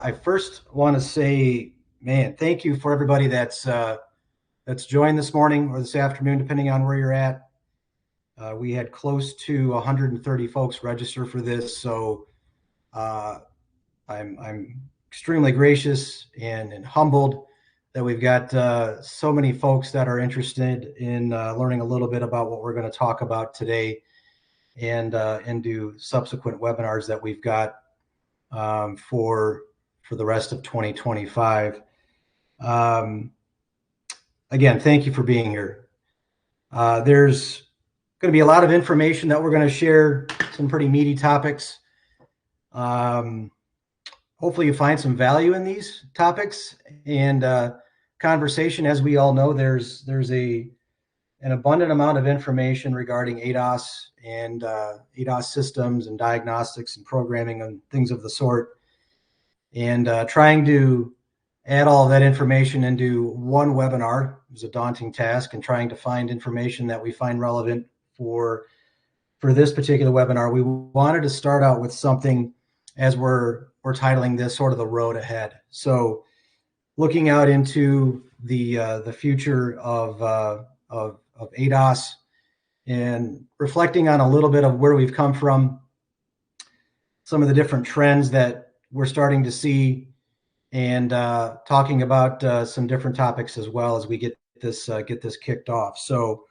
I first want to say, man, thank you for everybody that's joined this morning or this afternoon, depending on where you're at. We had close to 130 folks register for this, so uh, I'm extremely gracious and humbled that we've got so many folks that are interested in learning a little bit about what we're going to talk about today, and do subsequent webinars that we've got for the rest of 2025. Um, Again, thank you for being here. There's going to be a lot of information that we're going to share, some pretty meaty topics. Hopefully you find some value in these topics and conversation. As we all know, there's an abundant amount of information regarding ADAS and ADAS systems and diagnostics and programming and things of the sort. And trying to add all of that information into one webinar is a daunting task, and trying to find information that we find relevant for this particular webinar. We wanted to start out with something, as we're titling this, sort of the road ahead. So looking out into the future of ADAS and reflecting on a little bit of where we've come from, some of the different trends that we're starting to see, and talking about some different topics as well as we get this kicked off. So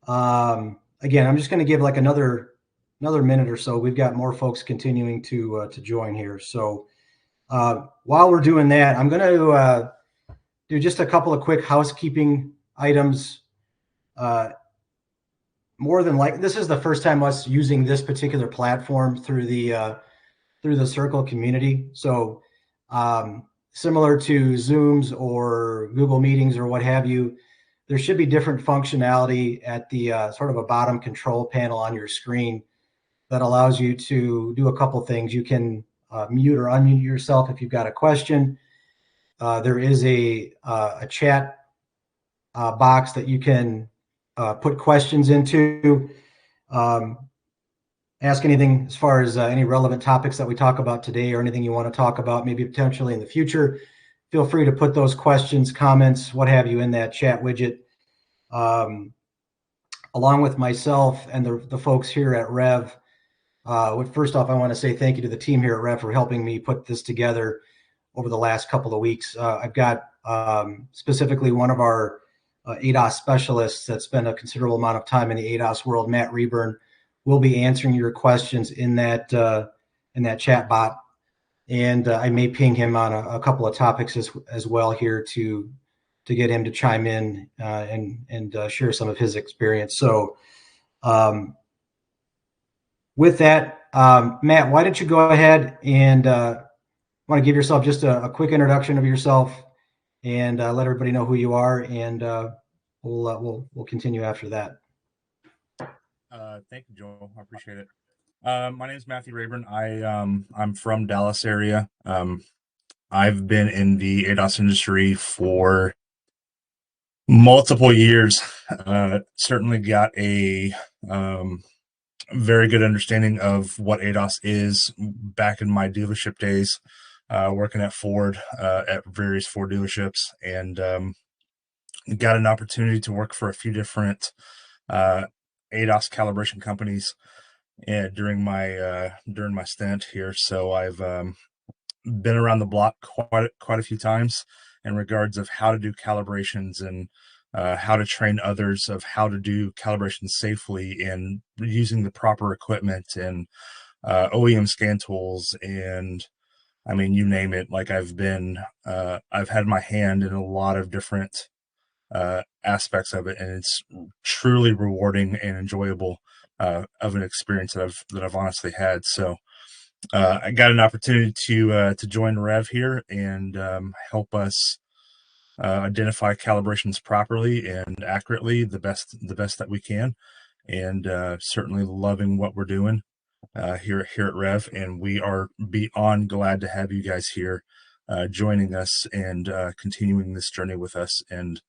again, I'm just going to give like another minute or so. We've got more folks continuing to join here. So while we're doing that, I'm going to do just a couple of quick housekeeping items. More than likely, this is the first time us using this particular platform through the Circle community. So similar to Zooms or Google Meetings or what have you, there should be different functionality at the sort of a bottom control panel on your screen that allows you to do a couple things. You can mute or unmute yourself if you've got a question. There is a chat box that you can put questions into. Ask anything as far as any relevant topics that we talk about today, or anything you want to talk about maybe potentially in the future. Feel free to put those questions, comments, what have you, in that chat widget. Along with myself and the folks here at Rev, first off, I want to say thank you to the team here at Rev for helping me put this together over the last couple of weeks. I've got specifically one of our ADAS specialists that spent a considerable amount of time in the ADAS world, Matt Reburn, will be answering your questions in that chat bot, and I may ping him on a couple of topics as well here to get him to chime in and share some of his experience. So with that, Matt, why don't you go ahead and want to give yourself just a quick introduction of yourself and let everybody know who you are, and we'll continue after that. Thank you, Joel. I appreciate it. My name is Matthew Rayburn. I'm from Dallas area. I've been in the ADAS industry for multiple years. Certainly got a very good understanding of what ADAS is back in my dealership days, working at Ford, at various Ford dealerships, and got an opportunity to work for a few different ADAS calibration companies during my stint here. So I've been around the block quite a few times in regards of how to do calibrations and how to train others of how to do calibration safely and using the proper equipment and OEM scan tools, and I mean, you name it. Like I've had my hand in a lot of different aspects of it, and it's truly rewarding and enjoyable of an experience that I've honestly had. So I got an opportunity to join Rev here and help us identify calibrations properly and accurately, the best that we can, and certainly loving what we're doing here at Rev, and we are beyond glad to have you guys here joining us and continuing this journey with us and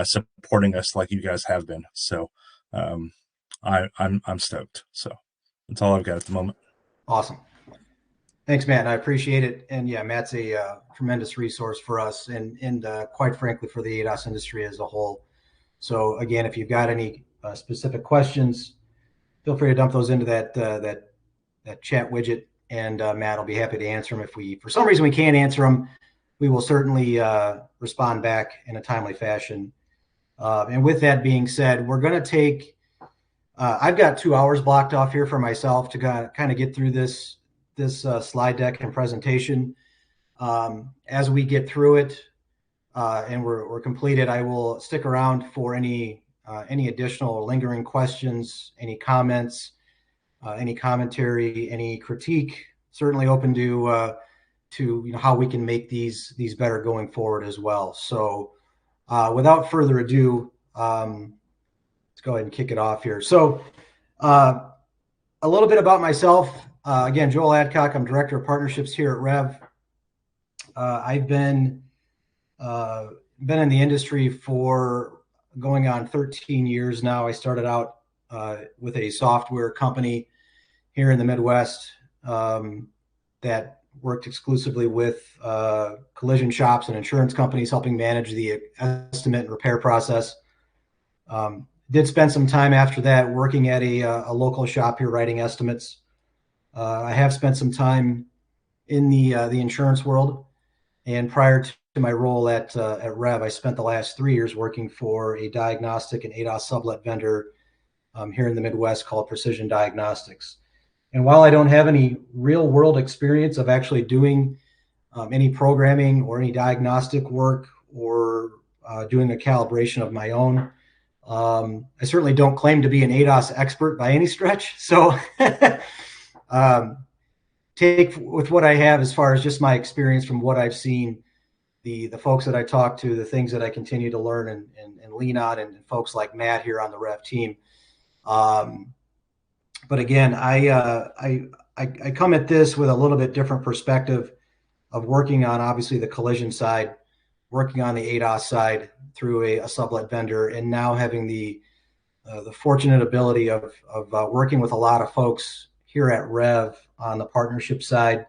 supporting us like you guys have been. So I'm stoked. So that's all I've got at the moment. Awesome. Thanks, Matt. I appreciate it. And yeah, Matt's a tremendous resource for us and quite frankly, for the ADAS industry as a whole. So again, if you've got any specific questions, feel free to dump those into that chat widget, and Matt will be happy to answer them. If we, for some reason, we can't answer them, we will certainly respond back in a timely fashion. And with that being said, we're going to take. I've got 2 hours blocked off here for myself to kind of get through this slide deck and presentation. As we get through it and we're completed, I will stick around for any additional lingering questions, any comments, any commentary, any critique. Certainly open to how we can make these better going forward as well. So without further ado, let's go ahead and kick it off here. So a little bit about myself. Again, Joel Adcock. I'm Director of Partnerships here at Rev. I've been in the industry for going on 13 years now. I started out with a software company here in the Midwest that worked exclusively with collision shops and insurance companies, helping manage the estimate and repair process. Did spend some time after that working at a local shop here writing estimates. I have spent some time in the insurance world, and prior to my role at Rev, I spent the last 3 years working for a diagnostic and ADAS sublet vendor here in the Midwest called Precision Diagnostics. And while I don't have any real world experience of actually doing any programming or any diagnostic work or doing a calibration of my own, I certainly don't claim to be an ADAS expert by any stretch. So take with what I have as far as just my experience from what I've seen, the folks that I talk to, the things that I continue to learn and lean on, and folks like Matt here on the Rev team. But again, I come at this with a little bit different perspective of working on obviously the collision side, working on the ADAS side through a sublet vendor, and now having the fortunate ability of working with a lot of folks here at Rev on the partnership side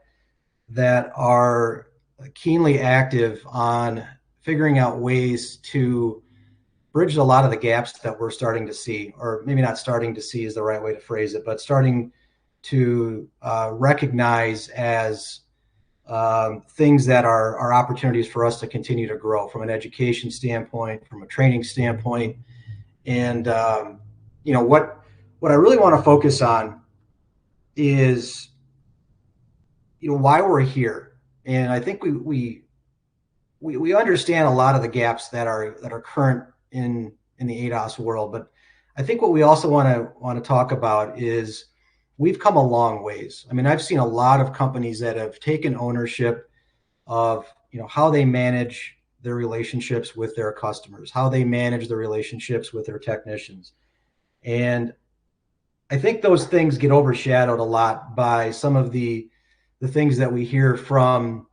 that are keenly active on figuring out ways to bridge a lot of the gaps that we're starting to see, or maybe not starting to see is the right way to phrase it, but starting to recognize as things that are opportunities for us to continue to grow from an education standpoint, from a training standpoint. And, what I really want to focus on is, why we're here. And I think we understand a lot of the gaps that are current in the ADAS world, but I think what we also want to talk about is we've come a long ways. I mean, I've seen a lot of companies that have taken ownership of how they manage their relationships with their customers, how they manage their relationships with their technicians. And I think those things get overshadowed a lot by some of the things that we hear from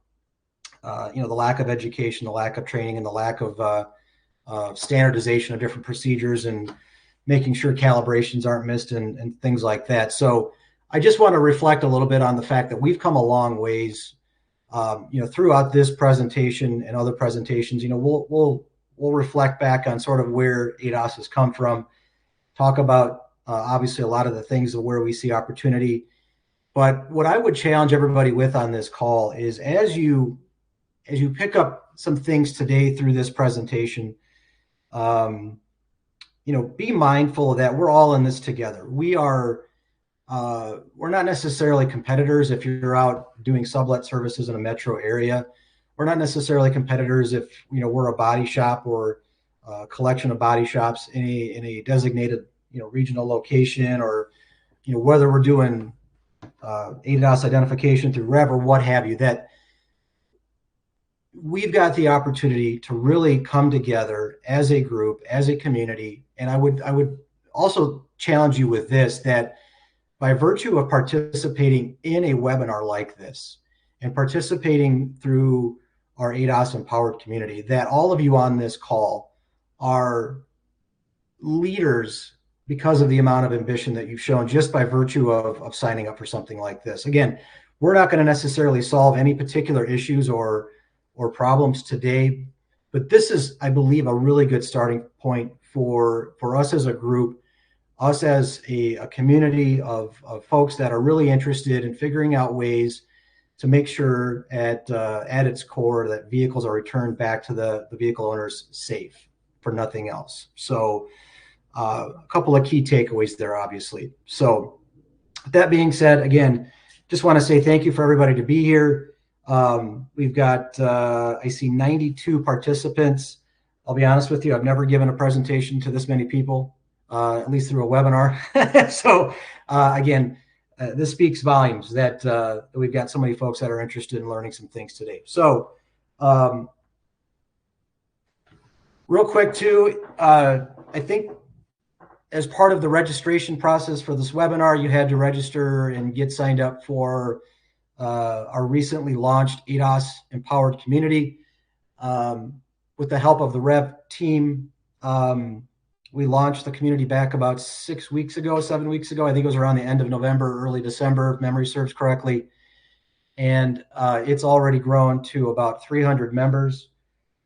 the lack of education, the lack of training, and the lack of standardization of different procedures and making sure calibrations aren't missed and things like that. So I just want to reflect a little bit on the fact that we've come a long ways, throughout this presentation and other presentations. We'll reflect back on sort of where ADAS has come from, talk about obviously a lot of the things of where we see opportunity. But what I would challenge everybody with on this call is as you pick up some things today through this presentation, be mindful that we're all in this together. We're not necessarily competitors if you're out doing sublet services in a metro area. We're not necessarily competitors if we're a body shop or a collection of body shops in a designated regional location, or whether we're doing ADAS identification through Rev or what have you. That we've got the opportunity to really come together as a group, as a community. And I would also challenge you with this, that by virtue of participating in a webinar like this and participating through our ADAS Empowered community, that all of you on this call are leaders because of the amount of ambition that you've shown just by virtue of signing up for something like this. Again, we're not going to necessarily solve any particular issues or problems today, but this is, I believe, a really good starting point for us as a group, us as a community of folks that are really interested in figuring out ways to make sure at its core that vehicles are returned back to the vehicle owners safe, for nothing else. So a couple of key takeaways there, obviously. So that being said, again, just want to say thank you for everybody to be here. We've got, I see 92 participants. I'll be honest with you, I've never given a presentation to this many people, at least through a webinar. So again, this speaks volumes that we've got so many folks that are interested in learning some things today. So real quick too, I think as part of the registration process for this webinar, you had to register and get signed up for our recently launched ADAS Empowered Community. With the help of the Rev team, we launched the community back about 7 weeks ago. I think it was around the end of November, early December, if memory serves correctly. And it's already grown to about 300 members.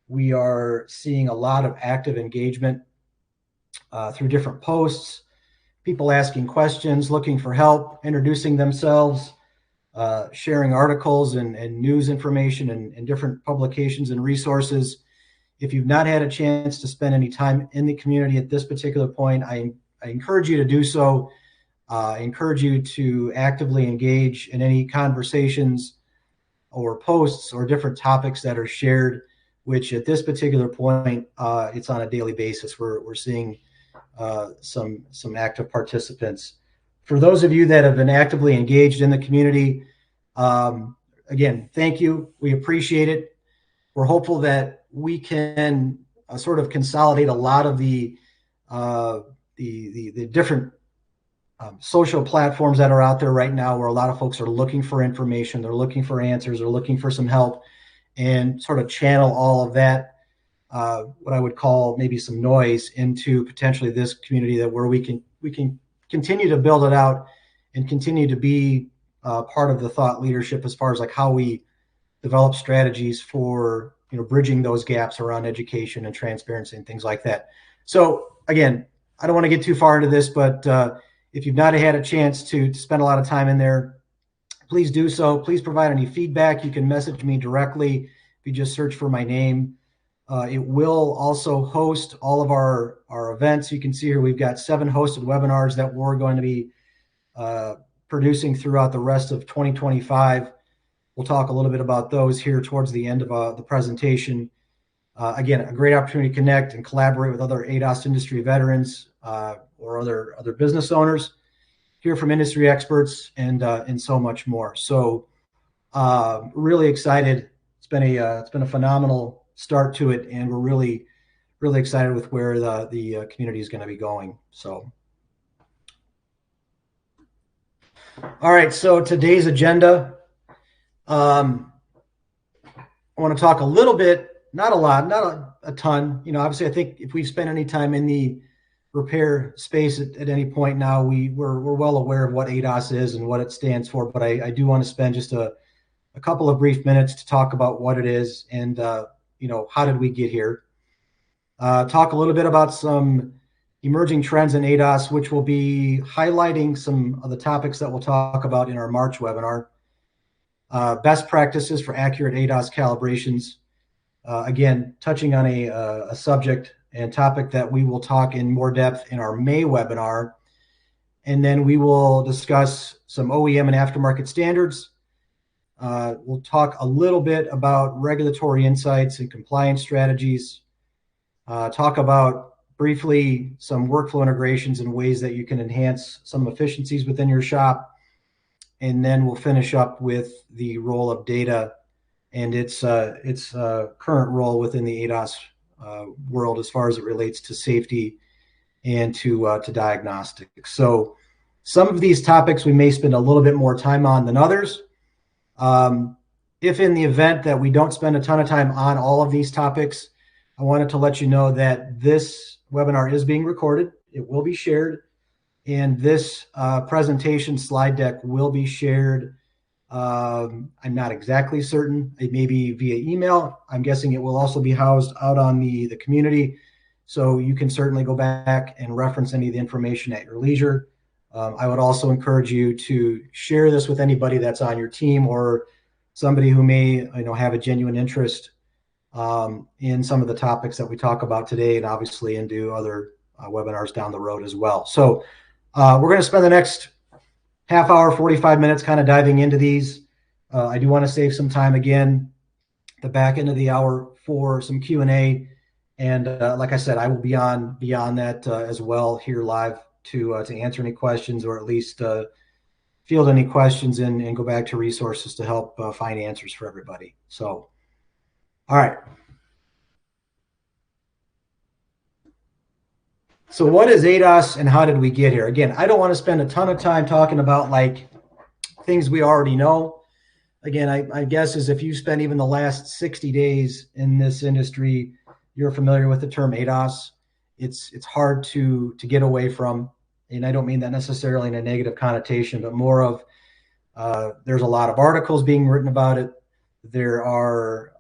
We are seeing a lot of active engagement through different posts, people asking questions, looking for help, introducing themselves, sharing articles and news information and different publications and resources. If you've not had a chance to spend any time in the community at this particular point, I encourage you to do so. I encourage you to actively engage in any conversations or posts or different topics that are shared, which at this particular point, it's on a daily basis. We're seeing some active participants. For those of you that have been actively engaged in the community, again, thank you. We appreciate it. We're hopeful that we can sort of consolidate a lot of the different social platforms that are out there right now, where a lot of folks are looking for information, they're looking for answers, they're looking for some help, and sort of channel all of that, what I would call maybe some noise, into potentially this community, that where we can continue to build it out and continue to be part of the thought leadership as far as like how we develop strategies for bridging those gaps around education and transparency and things like that. So again, I don't want to get too far into this, but if you've not had a chance to spend a lot of time in there, please do so. Please provide any feedback. You can message me directly if you just search for my name. It will also host all of our events. You can see here we've got 7 hosted webinars that we're going to be producing throughout the rest of 2025. We'll talk a little bit about those here towards the end of the presentation. Again, a great opportunity to connect and collaborate with other ADAS industry veterans or other business owners, hear from industry experts, and so much more. So really excited. It's been a phenomenal start to it, and we're really excited with where the community is going to be going. So, all right. So today's agenda. I want to talk a little bit, not a lot, not a ton. Obviously, I think if we've spent any time in the repair space at any point now, we're well aware of what ADAS is and what it stands for. But I do want to spend just a couple of brief minutes to talk about what it is and how did we get here. Talk a little bit about some emerging trends in ADAS, which will be highlighting some of the topics that we'll talk about in our March webinar. Best practices for accurate ADAS calibrations. Again, touching on a subject and topic that we will talk in more depth in our May webinar. And then we will discuss some OEM and aftermarket standards. We'll talk a little bit about regulatory insights and compliance strategies. Talk about briefly some workflow integrations and ways that you can enhance some efficiencies within your shop. And then we'll finish up with the role of data and its current role within the ADAS world as far as it relates to safety and to diagnostics. So some of these topics we may spend a little bit more time on than others. If in the event that we don't spend a ton of time on all of these topics, I wanted to let you know that this webinar is being recorded. It will be shared. And this presentation slide deck will be shared I'm not exactly certain. It may be via email. I'm guessing it will also be housed out on the community. So you can certainly go back and reference any of the information at your leisure. I would also encourage you to share this with anybody that's on your team or somebody who may have a genuine interest in some of the topics that we talk about today, and obviously into other webinars down the road as well. So we're going to spend the next half hour, 45 minutes kind of diving into these. I do want to save some time again, the back end of the hour for some Q&A. And like I said, I will be on beyond that as well here live to answer any questions, or at least field any questions and go back to resources to help find answers for everybody. So, all right. So what is ADAS and how did we get here? Again, I don't want to spend a ton of time talking about like things we already know. Again, I guess is if you spend even the last 60 days in this industry, you're familiar with the term ADAS. It's hard to get away from, and I don't mean that necessarily in a negative connotation, but more of there's a lot of articles being written about it. There are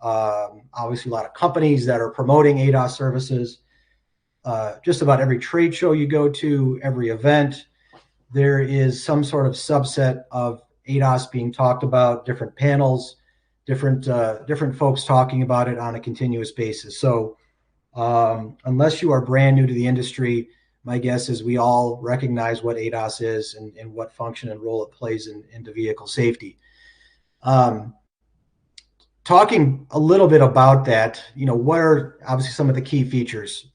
obviously a lot of companies that are promoting ADAS services. Just about every trade show you go to, every event, there is some sort of subset of ADAS being talked about, different panels, different folks talking about it on a continuous basis. So unless you are brand new to the industry, my guess is we all recognize what ADAS is and what function and role it plays into vehicle safety. Talking a little bit about that, what are obviously some of the key features?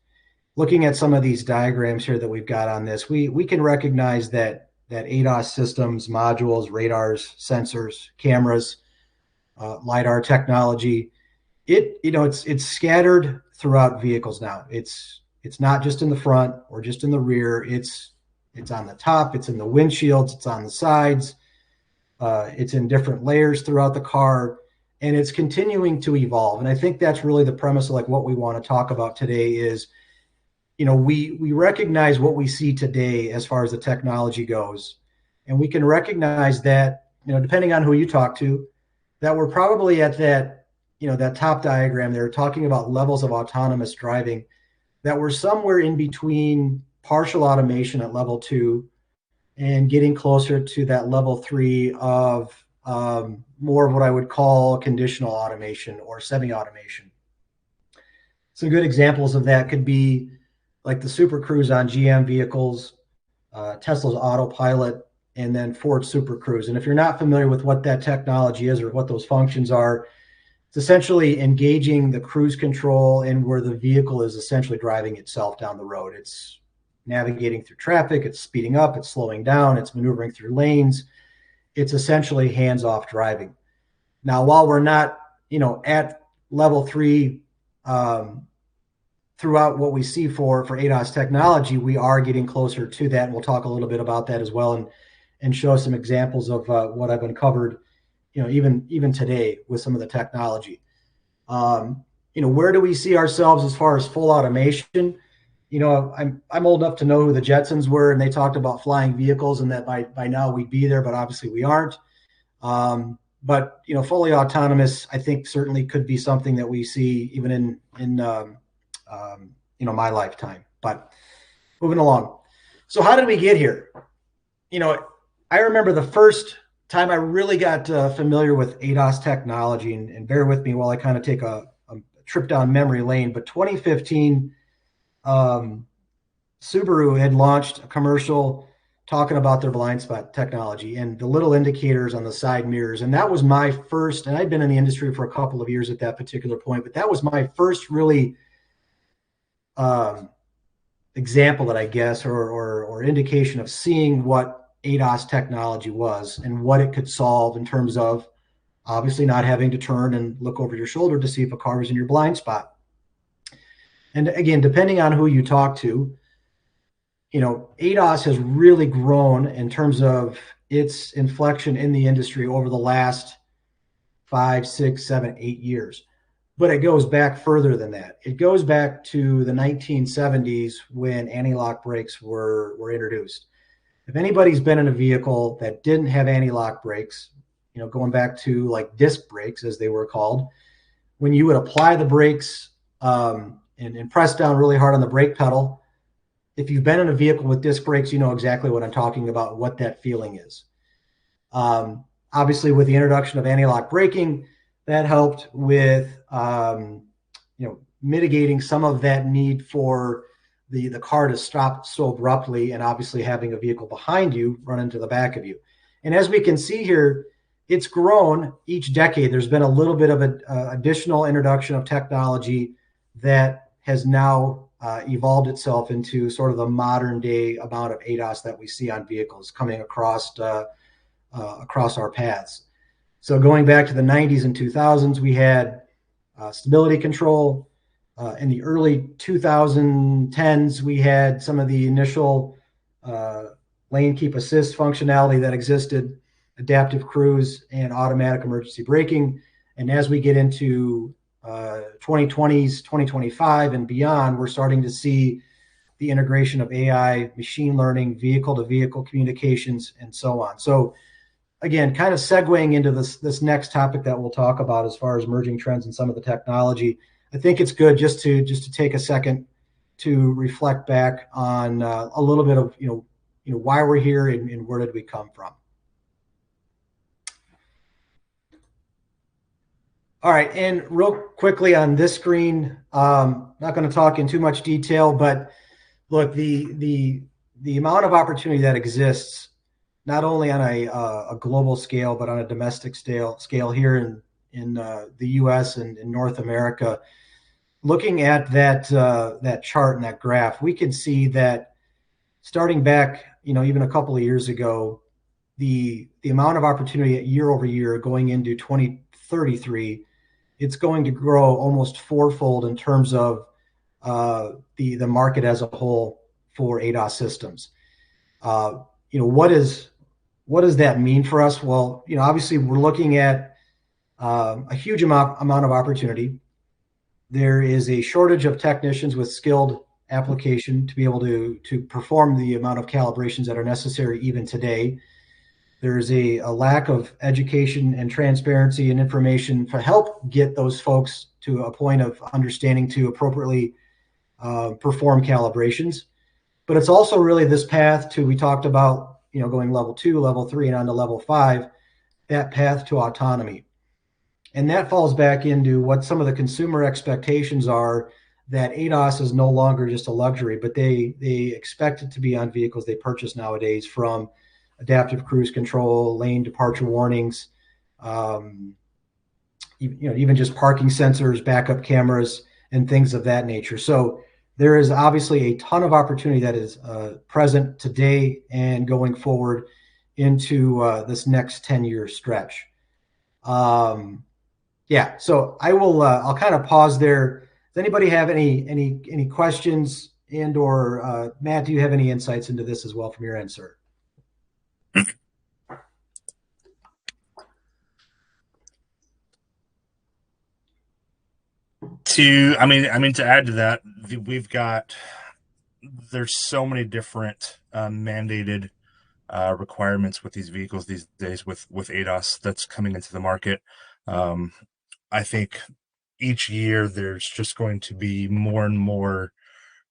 Looking at some of these diagrams here that we've got on this, we can recognize that ADAS systems, modules, radars, sensors, cameras, LiDAR technology, it's scattered throughout vehicles now. It's not just in the front or just in the rear. It's on the top, it's in the windshields, it's on the sides, it's in different layers throughout the car, and it's continuing to evolve. And I think that's really the premise of like what we want to talk about today is, we recognize what we see today as far as the technology goes. And we can recognize that, depending on who you talk to, that we're probably at that, that top diagram there talking about levels of autonomous driving, that we're somewhere in between partial automation at level 2 and getting closer to that level 3 of more of what I would call conditional automation or semi-automation. Some good examples of that could be like the Super Cruise on GM vehicles, Tesla's autopilot, and then Ford Super Cruise. And if you're not familiar with what that technology is or what those functions are, it's essentially engaging the cruise control and where the vehicle is essentially driving itself down the road. It's navigating through traffic, it's speeding up, it's slowing down, it's maneuvering through lanes. It's essentially hands-off driving. Now, while we're not, at level 3, throughout what we see for ADAS technology, we are getting closer to that. And we'll talk a little bit about that as well and show some examples of what I've uncovered, even today with some of the technology. Where do we see ourselves as far as full automation? I'm old enough to know who the Jetsons were, and they talked about flying vehicles and that by now we'd be there, but obviously we aren't. But fully autonomous, I think certainly could be something that we see even in my lifetime. But moving along. So how did we get here? I remember the first time I really got familiar with ADAS technology, and bear with me while I kind of take a trip down memory lane, but 2015, Subaru had launched a commercial talking about their blind spot technology and the little indicators on the side mirrors. And that was my first, and I'd been in the industry for a couple of years at that particular point, but that was my first really example that I guess, or indication of seeing what ADAS technology was and what it could solve in terms of obviously not having to turn and look over your shoulder to see if a car is in your blind spot. And again, depending on who you talk to, ADAS has really grown in terms of its inflection in the industry over the last 5, 6, 7, 8 years. But it goes back further than that. It goes back to the 1970s when anti-lock brakes were introduced. If anybody's been in a vehicle that didn't have anti-lock brakes, going back to like disc brakes, as they were called, when you would apply the brakes and press down really hard on the brake pedal. If you've been in a vehicle with disc brakes, you know exactly what I'm talking about, what that feeling is. Obviously, with the introduction of anti-lock braking, that helped with mitigating some of that need for the car to stop so abruptly, and obviously having a vehicle behind you run into the back of you. And as we can see here, it's grown each decade. There's been a little bit of an additional introduction of technology that has now evolved itself into sort of the modern day amount of ADAS that we see on vehicles coming across our paths. So going back to the 90s and 2000s, we had stability control. In the early 2010s, we had some of the initial lane keep assist functionality that existed, adaptive cruise, and automatic emergency braking. And as we get into 2020s, 2025 and beyond, we're starting to see the integration of AI, machine learning, vehicle-to-vehicle communications, and so on. So again, kind of segueing into this next topic that we'll talk about as far as emerging trends and some of the technology, I think it's good just to take a second to reflect back on a little bit of why we're here and where did we come from. All right, and real quickly on this screen, not going to talk in too much detail, but look, the amount of opportunity that exists, not only on a global scale, but on a domestic scale here in the U.S. and in North America. Looking at that chart and that graph, we can see that starting back, even a couple of years ago, the amount of opportunity year over year going into 2033, it's going to grow almost fourfold in terms of the market as a whole for ADAS systems. What does that mean for us? Well, obviously we're looking at a huge amount of opportunity. There is a shortage of technicians with skilled application to be able to perform the amount of calibrations that are necessary even today. There's a lack of education and transparency and information to help get those folks to a point of understanding to appropriately perform calibrations. But it's also really this path we talked about, going level 2, level 3, and on to level 5, that path to autonomy. And that falls back into what some of the consumer expectations are, that ADAS is no longer just a luxury, but they expect it to be on vehicles they purchase nowadays, from adaptive cruise control, lane departure warnings, even just parking sensors, backup cameras, and things of that nature. So there is obviously a ton of opportunity that is present today and going forward into this next 10-year stretch. Yeah, so I'll kind of pause there. Does anybody have any questions, and or Matt, do you have any insights into this as well from your end, sir? To add to that, there's so many different mandated requirements with these vehicles these days with ADAS that's coming into the market. I think each year there's just going to be more and more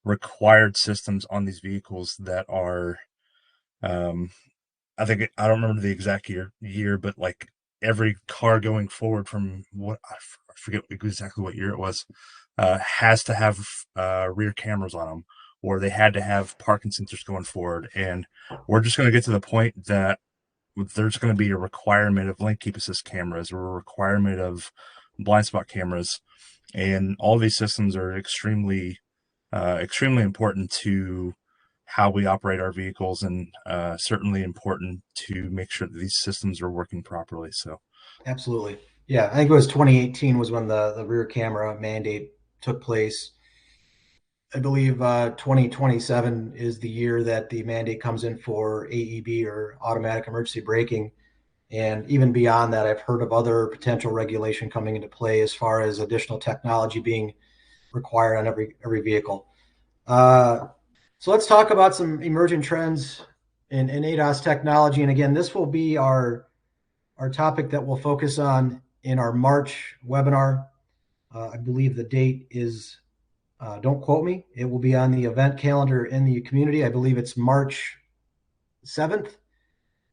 required systems on these vehicles that are, I don't remember the exact year, but like every car going forward from I forget exactly what year it was, has to have rear cameras on them, or they had to have parking sensors going forward. And we're just going to get to the point that there's going to be a requirement of lane keep assist cameras, or a requirement of blind spot cameras. And all these systems are extremely important to how we operate our vehicles, and certainly important to make sure that these systems are working properly. So absolutely. Yeah, I think it was 2018 was when the rear camera mandate took place. I believe 2027 is the year that the mandate comes in for AEB, or automatic emergency braking. And even beyond that, I've heard of other potential regulation coming into play as far as additional technology being required on every vehicle. So let's talk about some emerging trends in ADAS technology. And again, this will be our our topic that we'll focus on in our March webinar. I believe the date is, don't quote me, it will be on the event calendar in the community. I believe it's March 7th.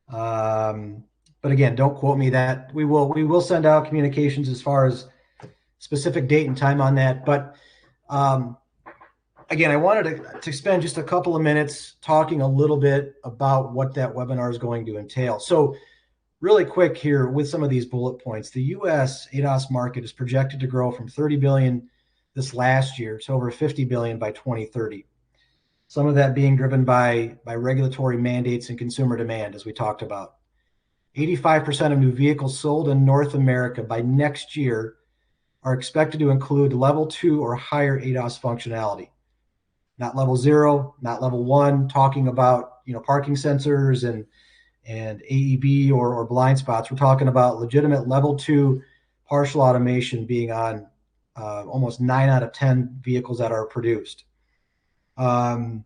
But again, don't quote me that. We will send out communications as far as specific date and time on that. But again, I wanted to spend just a couple of minutes talking a little bit about what that webinar is going to entail. So really quick here with some of these bullet points, the US ADAS market is projected to grow from 30 billion this last year to over 50 billion by 2030. Some of that being driven by regulatory mandates and consumer demand, as we talked about. 85% of new vehicles sold in North America by next year are expected to include level 2 or higher ADAS functionality. Not level 0, not level 1, talking about parking sensors and AEB or blind spots. We're talking about legitimate level 2 partial automation being on almost 9 out of 10 vehicles that are produced. By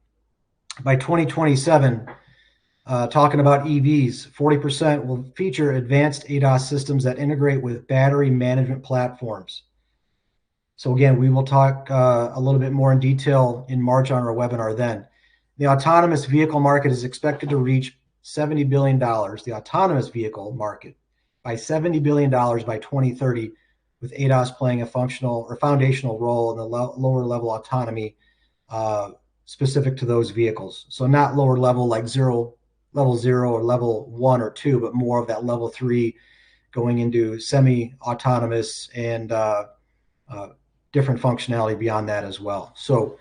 2027, talking about EVs, 40% will feature advanced ADAS systems that integrate with battery management platforms. So again, we will talk a little bit more in detail in March on our webinar then. The autonomous vehicle market is expected to reach $70 billion, the autonomous vehicle market, by $70 billion by 2030, with ADAS playing a functional or foundational role in the lower level autonomy specific to those vehicles. So not lower level like level 0 or level 1 or 2, but more of that level 3 going into semi-autonomous and different functionality beyond that as well. So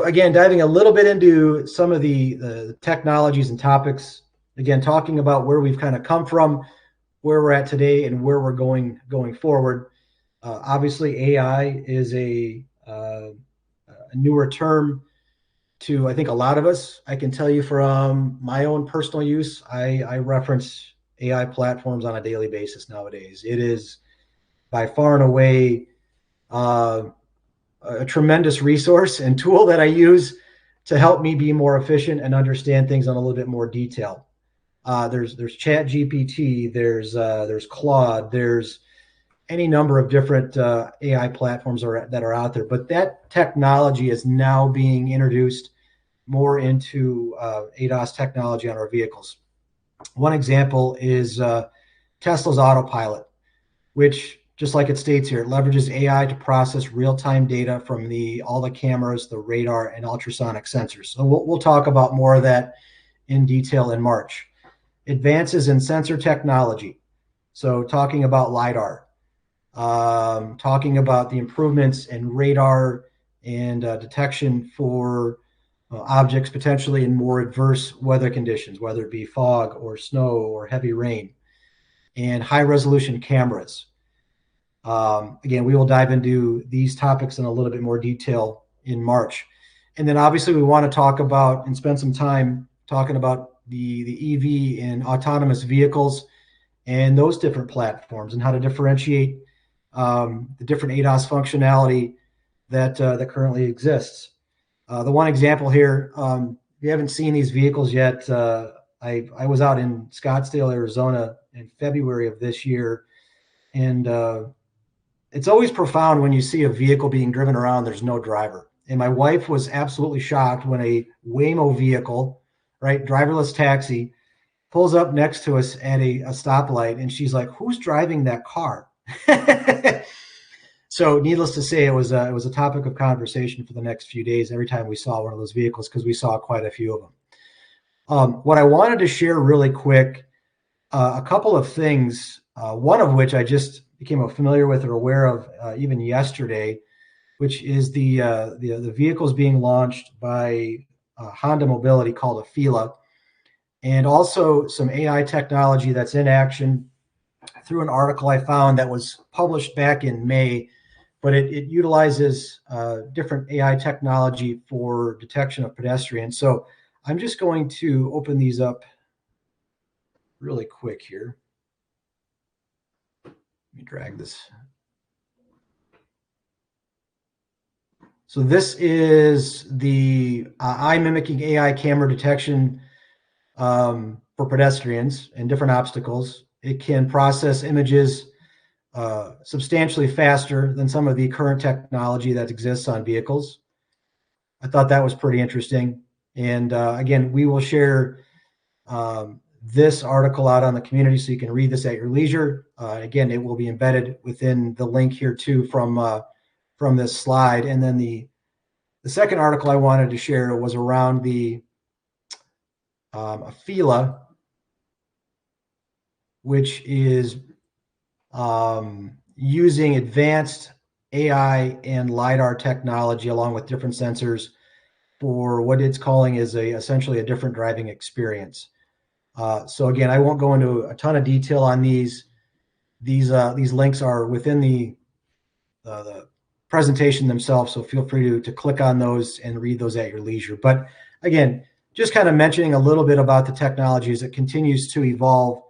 again, diving a little bit into some of the technologies and topics, again, talking about where we've kind of come from, where we're at today, and where we're going forward. Obviously, AI is a newer term to, I think, a lot of us. I can tell you from my own personal use, I reference AI platforms on a daily basis nowadays. It is by far and away a tremendous resource and tool that I use to help me be more efficient and understand things in a little bit more detail. There's Chat GPT, there's Claude, there's any number of different AI platforms that are out there, but that technology is now being introduced more into ADAS technology on our vehicles. One example is Tesla's autopilot, which, just like it states here, it leverages AI to process real-time data from all the cameras, the radar, and ultrasonic sensors. So we'll talk about more of that in detail in March. Advances in sensor technology. So talking about LiDAR, talking about the improvements in radar and detection for objects potentially in more adverse weather conditions, whether it be fog or snow or heavy rain, and high-resolution cameras. Again, we will dive into these topics in a little bit more detail in March. And then obviously we want to talk about and spend some time talking about the EV and autonomous vehicles and those different platforms and how to differentiate the different ADAS functionality that currently exists. The one example here, if you haven't seen these vehicles yet, I was out in Scottsdale, Arizona in February of this year, and it's always profound when you see a vehicle being driven around, there's no driver. And my wife was absolutely shocked when a Waymo vehicle, right, driverless taxi, pulls up next to us at a stoplight, and she's like, "Who's driving that car?" So needless to say, it was a topic of conversation for the next few days every time we saw one of those vehicles, because we saw quite a few of them. What I wanted to share really quick, a couple of things, one of which I just became familiar with or aware of even yesterday, which is the vehicles being launched by Honda Mobility called Afeela, and also some AI technology that's in action through an article I found that was published back in May, but it utilizes different AI technology for detection of pedestrians. So I'm just going to open these up really quick here. Let me drag this. So this is the eye mimicking AI camera detection for pedestrians and different obstacles. It can process images substantially faster than some of the current technology that exists on vehicles. I thought that was pretty interesting. And again, we will share this article out on the community so you can read this at your leisure. Again, it will be embedded within the link here too from this slide. And then the second article I wanted to share was around the AFELA, which is using advanced AI and LiDAR technology along with different sensors for what it's calling is essentially a different driving experience. So again, I won't go into a ton of detail on these. These links are within the presentation themselves, so feel free to click on those and read those at your leisure. But again, just kind of mentioning a little bit about the technology as it continues to evolve,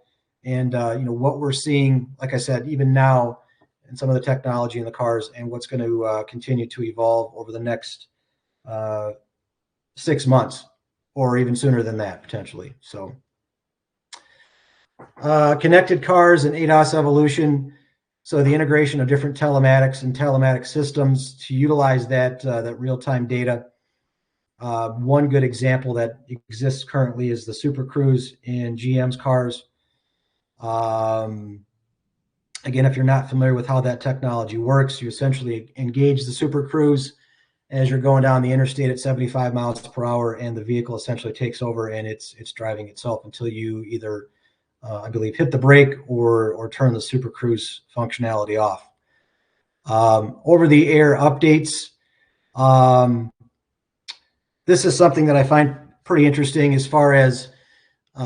and what we're seeing, like I said, even now, and some of the technology in the cars, and what's going to continue to evolve over the next 6 months, or even sooner than that potentially. So, connected cars and ADAS evolution. So the integration of different telematics and telematic systems to utilize that real-time data. One good example that exists currently is the Super Cruise in GM's cars. Again, if you're not familiar with how that technology works, you essentially engage the Super Cruise as you're going down the interstate at 75 miles per hour, and the vehicle essentially takes over and it's driving itself until you either I believe hit the brake or turn the Super Cruise functionality off. Over the air updates. This is something that I find pretty interesting as far as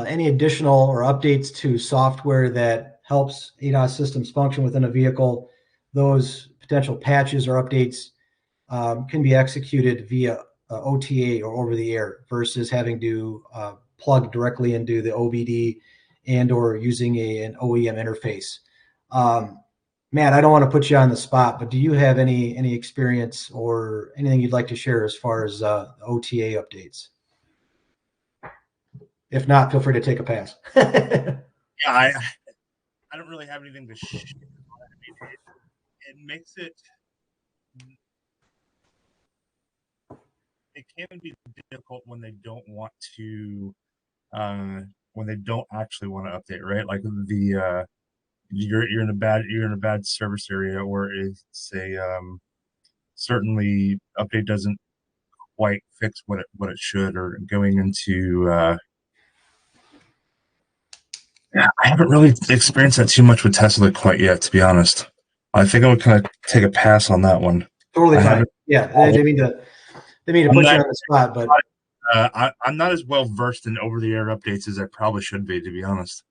any additional or updates to software that helps ADAS systems function within a vehicle. Those potential patches or updates can be executed via OTA or over the air versus having to plug directly into the OBD and or using an OEM interface. Matt, I don't want to put you on the spot, but do you have any experience or anything you'd like to share as far as OTA updates? If not, feel free to take a pass. Yeah, I don't really have anything to share. I mean, it makes it can be difficult when they don't want to when they don't actually want to update, right? Like the you're in a bad service area, or it's a certainly update doesn't quite fix what it should, or going into yeah, I haven't really experienced that too much with Tesla quite yet, to be honest. I think I would kind of take a pass on that one. Totally I fine. haven't. Yeah, they mean to put you on the spot, but I'm not as well versed in over-the-air updates as I probably should be, to be honest.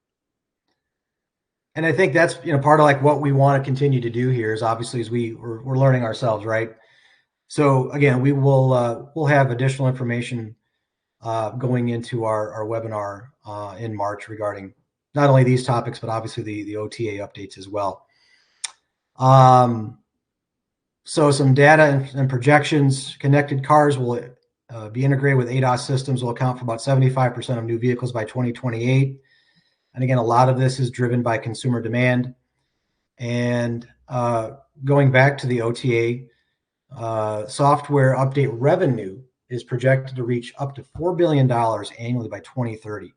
and I think that's part of like what we want to continue to do here is obviously as we're learning ourselves, right? So again, we'll have additional information going into our webinar in March regarding not only these topics but obviously the OTA updates as well. So some data and projections. Connected cars will be integrated with ADAS systems, will account for about 75% of new vehicles by 2028. And again, a lot of this is driven by consumer demand. And going back to the OTA, software update revenue is projected to reach up to $4 billion annually by 2030.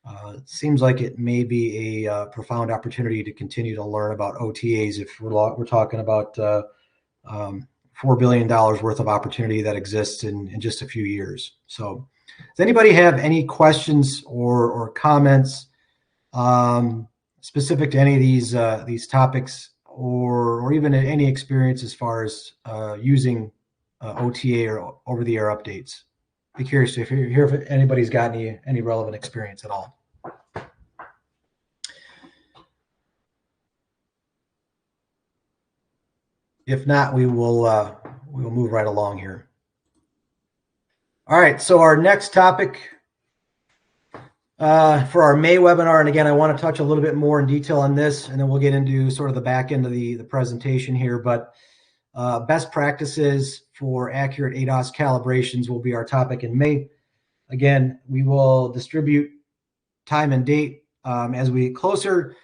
It seems like it may be a profound opportunity to continue to learn about OTAs if we're talking about $4 billion worth of opportunity that exists in just a few years. So does anybody have any questions or comments specific to any of these topics, or even any experience as far as using OTA or over-the-air updates? Be curious to hear if anybody's got any relevant experience at all. If not, we will move right along here. All right, so our next topic for our May webinar, and again, I want to touch a little bit more in detail on this, and then we'll get into sort of the back end of the presentation here, but best practices for accurate ADAS calibrations will be our topic in May. Again, we will distribute time and date as we get closer.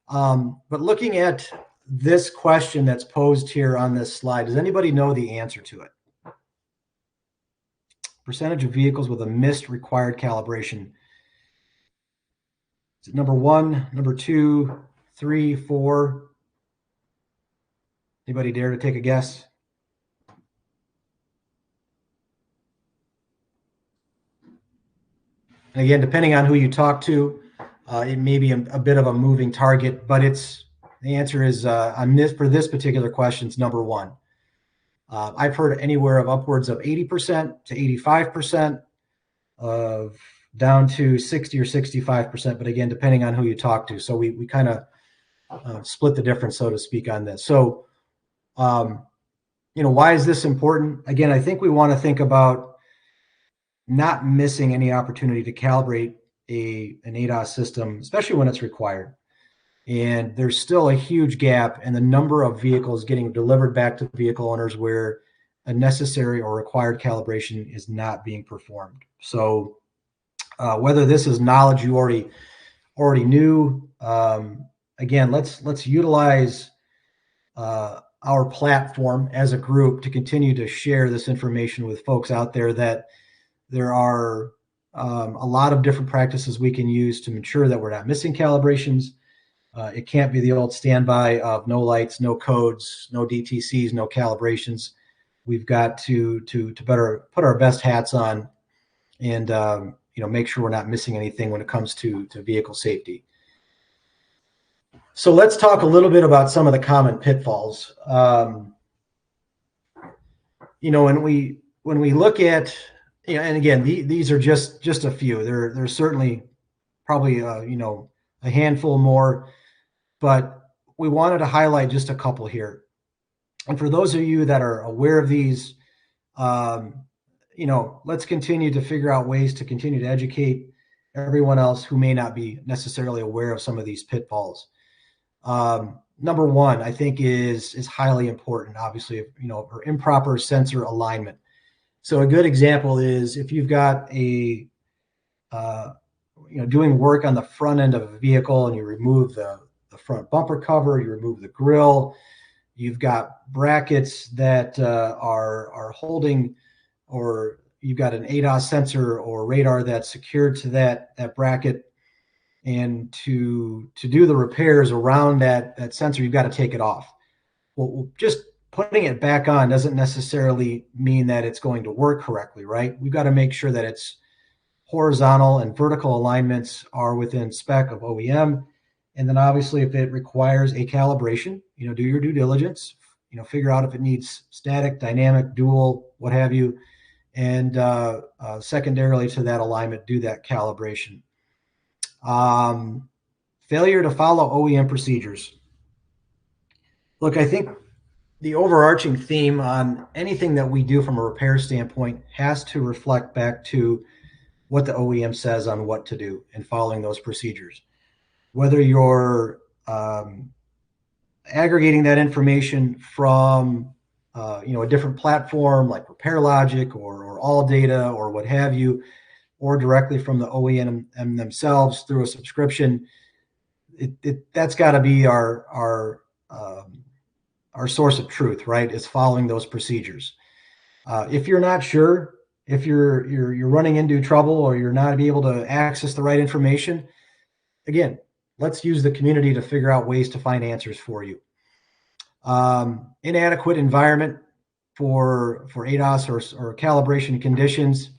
But looking at this question that's posed here on this slide, does anybody know the answer to it? Percentage of vehicles with a missed required calibration. Is it number 1, number 2, 3, 4? Anybody dare to take a guess? And again, depending on who you talk to, it may be a bit of a moving target, but the answer is for this particular question, it's number 1. I've heard anywhere of upwards of 80% to 85%, of down to 60 or 65%. But again, depending on who you talk to, so we kind of split the difference, so to speak, on this. So, why is this important? Again, I think we want to think about not missing any opportunity to calibrate an ADAS system, especially when it's required. And there's still a huge gap in the number of vehicles getting delivered back to vehicle owners where a necessary or required calibration is not being performed. So whether this is knowledge you already knew, again, let's utilize our platform as a group to continue to share this information with folks out there, that there are a lot of different practices we can use to ensure that we're not missing calibrations. It can't be the old standby of no lights, no codes, no DTCs, no calibrations. We've got to better put our best hats on and make sure we're not missing anything when it comes to vehicle safety. So let's talk a little bit about some of the common pitfalls. When we look at, and again, these are just a few. There's certainly probably a handful more, but we wanted to highlight just a couple here. And for those of you that are aware of these, let's continue to figure out ways to continue to educate everyone else who may not be necessarily aware of some of these pitfalls. Number 1, I think is highly important, obviously, for improper sensor alignment. So a good example is if you've got doing work on the front end of a vehicle and you remove the front bumper cover, you remove the grille, you've got brackets that are holding, or you've got an ADAS sensor or radar that's secured to that bracket. And to do the repairs around that sensor, you've got to take it off. Well, just putting it back on doesn't necessarily mean that it's going to work correctly, right? We've got to make sure that its horizontal and vertical alignments are within spec of OEM. And then obviously if it requires a calibration, do your due diligence, figure out if it needs static, dynamic, dual, what have you. And secondarily to that alignment, do that calibration. Failure to follow OEM procedures. Look, I think the overarching theme on anything that we do from a repair standpoint has to reflect back to what the OEM says on what to do and following those procedures. Whether you're aggregating that information from a different platform like Repair Logic or All Data or what have you, or directly from the OEM themselves through a subscription, that's got to be our source of truth, right? Is following those procedures. If you're not sure, if you're running into trouble or you're not able to access the right information, again, let's use the community to figure out ways to find answers for you. Inadequate environment for ADAS or calibration conditions.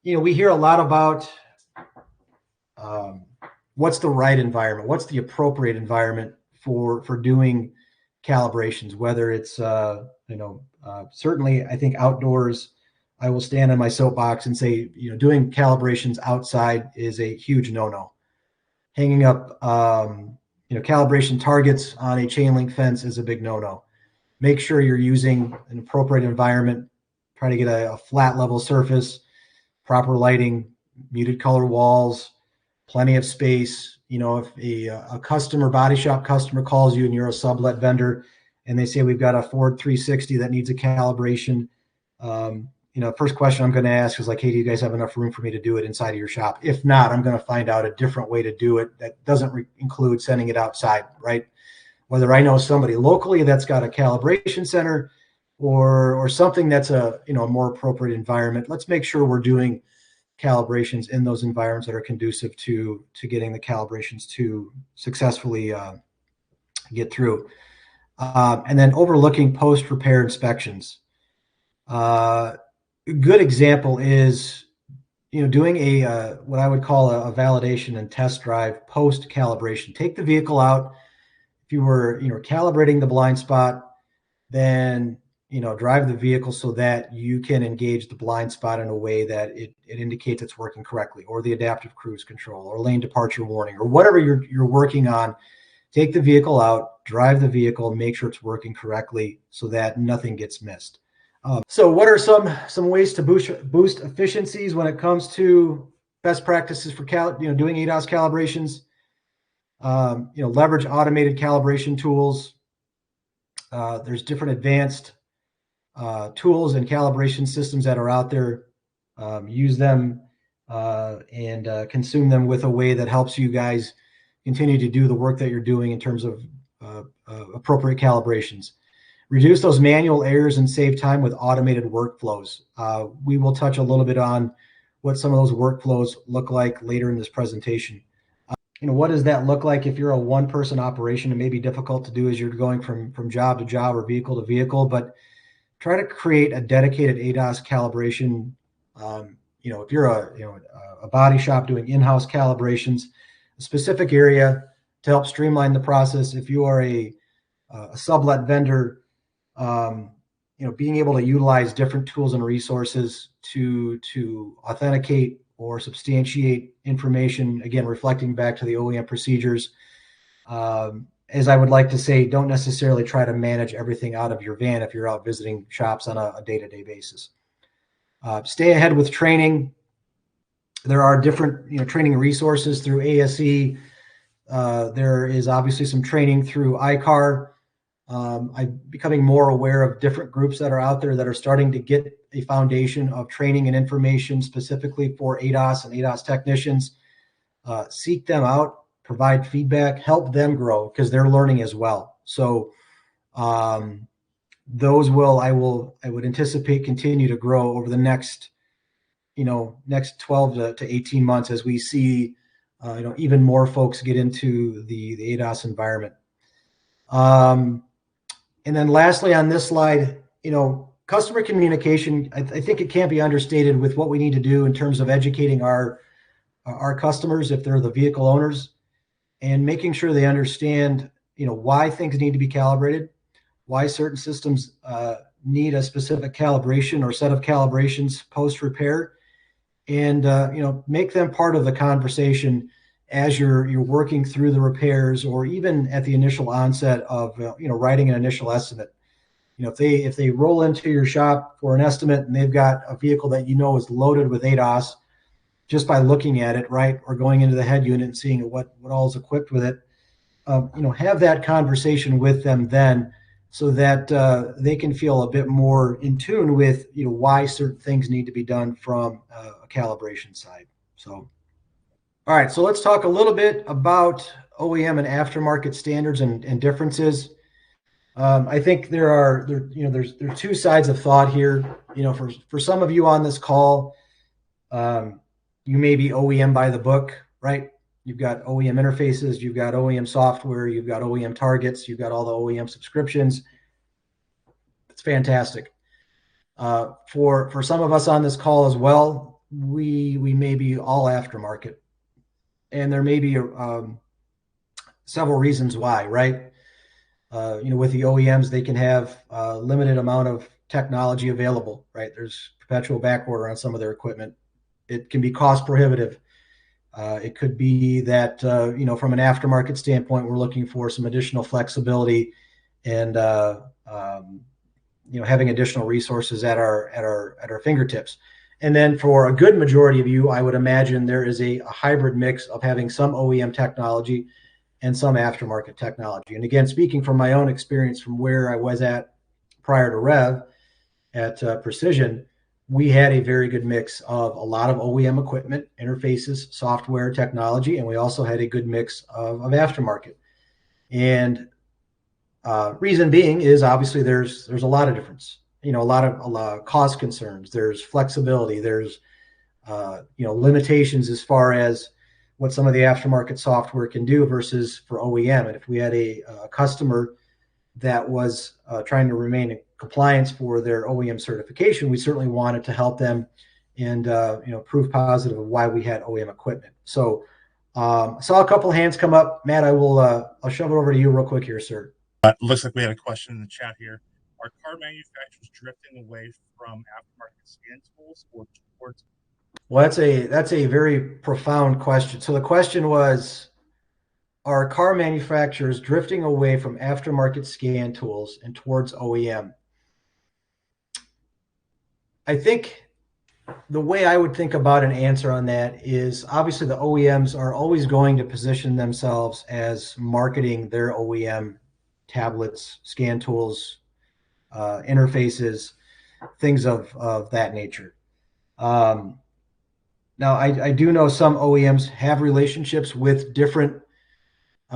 We hear a lot about what's the right environment, what's the appropriate environment for doing calibrations, whether it's certainly I think outdoors. I will stand on my soapbox and say doing calibrations outside is a huge no-no. Hanging up calibration targets on a chain link fence is a big no-no. Make sure you're using an appropriate environment. Try to get a flat level surface, proper lighting, muted color walls, plenty of space. If a customer, body shop customer calls you and you're a sublet vendor and they say we've got a Ford 360 that needs a calibration, first question I'm going to ask is like, hey, do you guys have enough room for me to do it inside of your shop? If not, I'm going to find out a different way to do it that doesn't include sending it outside, right? Whether I know somebody locally that's got a calibration center or something that's a more appropriate environment. Let's make sure we're doing calibrations in those environments that are conducive to getting the calibrations to successfully get through. And then overlooking post-repair inspections. A good example is doing a what I would call a validation and test drive post calibration. Take the vehicle out. If you were calibrating the blind spot, then drive the vehicle so that you can engage the blind spot in a way that it indicates it's working correctly, or the adaptive cruise control, or lane departure warning, or whatever you're working on. Take the vehicle out, drive the vehicle, make sure it's working correctly so that nothing gets missed. So what are some ways to boost efficiencies when it comes to best practices for doing ADAS calibrations? Leverage automated calibration tools. There's different advanced tools and calibration systems that are out there. Use them and consume them with a way that helps you guys continue to do the work that you're doing in terms of appropriate calibrations. Reduce those manual errors and save time with automated workflows. We will touch a little bit on what some of those workflows look like later in this presentation. What does that look like if you're a one-person operation? It may be difficult to do as you're going from job to job or vehicle to vehicle, but try to create a dedicated ADAS calibration. If you're a body shop doing in-house calibrations, a specific area to help streamline the process. If you are a sublet vendor, being able to utilize different tools and resources to authenticate or substantiate information, again, reflecting back to the OEM procedures. As I would like to say, don't necessarily try to manage everything out of your van if you're out visiting shops on a day-to-day basis. Stay ahead with training. There are different training resources through ASE. There is obviously some training through ICAR. I'm becoming more aware of different groups that are out there that are starting to get a foundation of training and information specifically for ADAS and ADAS technicians. Seek them out, provide feedback, help them grow because they're learning as well. So those I would anticipate continue to grow over the next 12 to 18 months as we see even more folks get into the ADAS environment. And then lastly on this slide, customer communication, I think it can't be understated with what we need to do in terms of educating our customers if they're the vehicle owners and making sure they understand, why things need to be calibrated, why certain systems need a specific calibration or set of calibrations post-repair, and, make them part of the conversation as you're working through the repairs or even at the initial onset of, writing an initial estimate. If they roll into your shop for an estimate and they've got a vehicle that is loaded with ADAS, just by looking at it, right, or going into the head unit and seeing what all is equipped with it, have that conversation with them then so that they can feel a bit more in tune with, why certain things need to be done from a calibration side. So, all right, so let's talk a little bit about OEM and aftermarket standards and differences. I think there's two sides of thought here. For some of you on this call, you may be OEM by the book, right? You've got OEM interfaces, you've got OEM software, you've got OEM targets, you've got all the OEM subscriptions. It's fantastic. For some of us on this call as well, we may be all aftermarket, and there may be several reasons why, right? With the OEMs, they can have a limited amount of technology available, right? There's perpetual backorder on some of their equipment. It can be cost prohibitive. It could be that, from an aftermarket standpoint, we're looking for some additional flexibility and, having additional resources at our fingertips. And then for a good majority of you, I would imagine there is a hybrid mix of having some OEM technology and some aftermarket technology. And again, speaking from my own experience from where I was at prior to Rev at Precision, we had a very good mix of a lot of OEM equipment, interfaces, software, technology, and we also had a good mix of aftermarket. And reason being is obviously there's a lot of difference, a lot of cost concerns. There's flexibility. There's limitations as far as what some of the aftermarket software can do versus for OEM. And if we had a customer that was trying to remain in compliance for their OEM certification, we certainly wanted to help them and prove positive of why we had OEM equipment. So I saw a couple hands come up. Matt, I'll shove it over to you real quick here, sir. Looks like we had a question in the chat here. Are car manufacturers drifting away from aftermarket scan tools or towards? Well, that's a very profound question. So the question was, are car manufacturers drifting away from aftermarket scan tools and towards OEM? I think the way I would think about an answer on that is obviously the OEMs are always going to position themselves as marketing their OEM tablets, scan tools, interfaces, things of that nature. Now, I do know some OEMs have relationships with different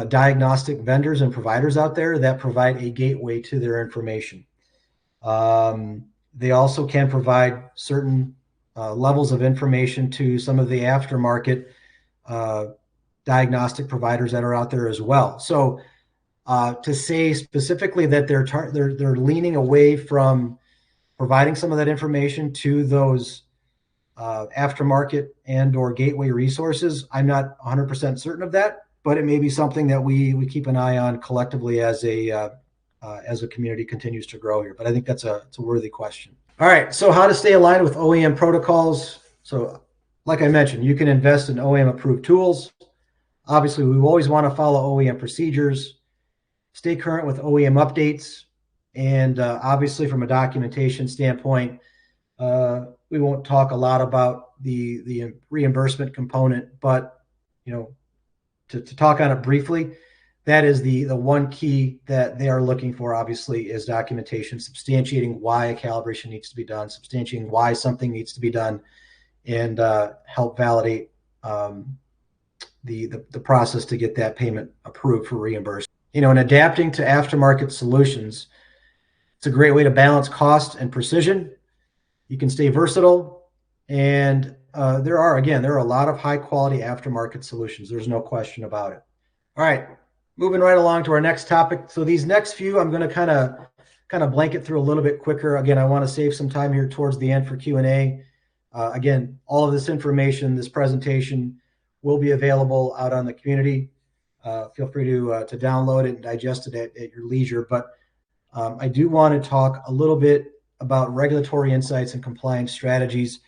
diagnostic vendors and providers out there that provide a gateway to their information. They also can provide certain levels of information to some of the aftermarket diagnostic providers that are out there as well. So to say specifically that they're leaning away from providing some of that information to those aftermarket and or gateway resources, I'm not 100% certain of that, but it may be something that we keep an eye on collectively as a community continues to grow here. But I think it's a worthy question. All right, so how to stay aligned with OEM protocols. So like I mentioned, you can invest in OEM approved tools. Obviously, we always want to follow OEM procedures, stay current with OEM updates, and obviously from a documentation standpoint, we won't talk a lot about the reimbursement component, but to talk on it briefly, that is the one key that they are looking for, obviously, is documentation, substantiating why a calibration needs to be done, substantiating why something needs to be done, and help validate the process to get that payment approved for reimbursement. In adapting to aftermarket solutions, it's a great way to balance cost and precision. You can stay versatile, and there are a lot of high quality aftermarket solutions. There's no question about it. All right, moving right along to our next topic. So these next few, I'm going to kind of blanket through a little bit quicker. Again, I want to save some time here towards the end for Q&A. Again, all of this information, this presentation will be available out on the community. Feel free to download it and digest it at your leisure. But I do want to talk a little bit about regulatory insights and compliance strategies.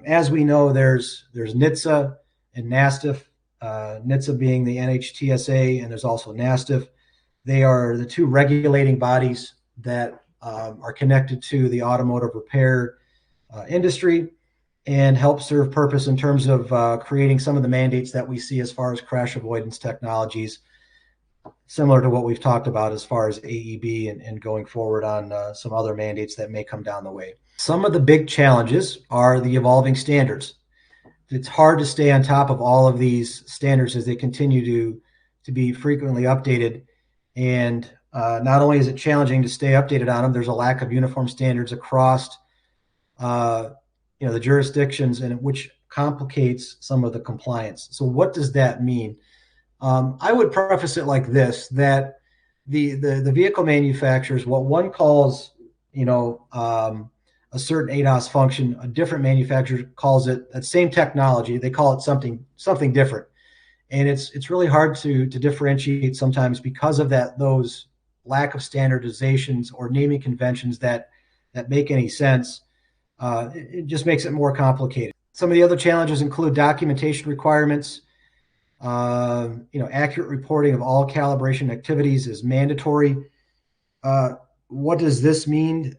As we know, there's NHTSA and NASTF. NHTSA being the NHTSA, and there's also NASTF. They are the two regulating bodies that are connected to the automotive repair industry and help serve purpose in terms of creating some of the mandates that we see as far as crash avoidance technologies, similar to what we've talked about as far as AEB and going forward on some other mandates that may come down the way. Some of the big challenges are the evolving standards. It's hard to stay on top of all of these standards as they continue to be frequently updated. And not only is it challenging to stay updated on them, there's a lack of uniform standards across the jurisdictions, and which complicates some of the compliance. So what does that mean? I would preface it like this, that the vehicle manufacturers, what one calls, a certain ADAS function, a different manufacturer calls it that same technology. They call it something different. And it's really hard to differentiate sometimes because of those lack of standardizations or naming conventions that make any sense. It just makes it more complicated. Some of the other challenges include documentation requirements. Accurate reporting of all calibration activities is mandatory. What does this mean?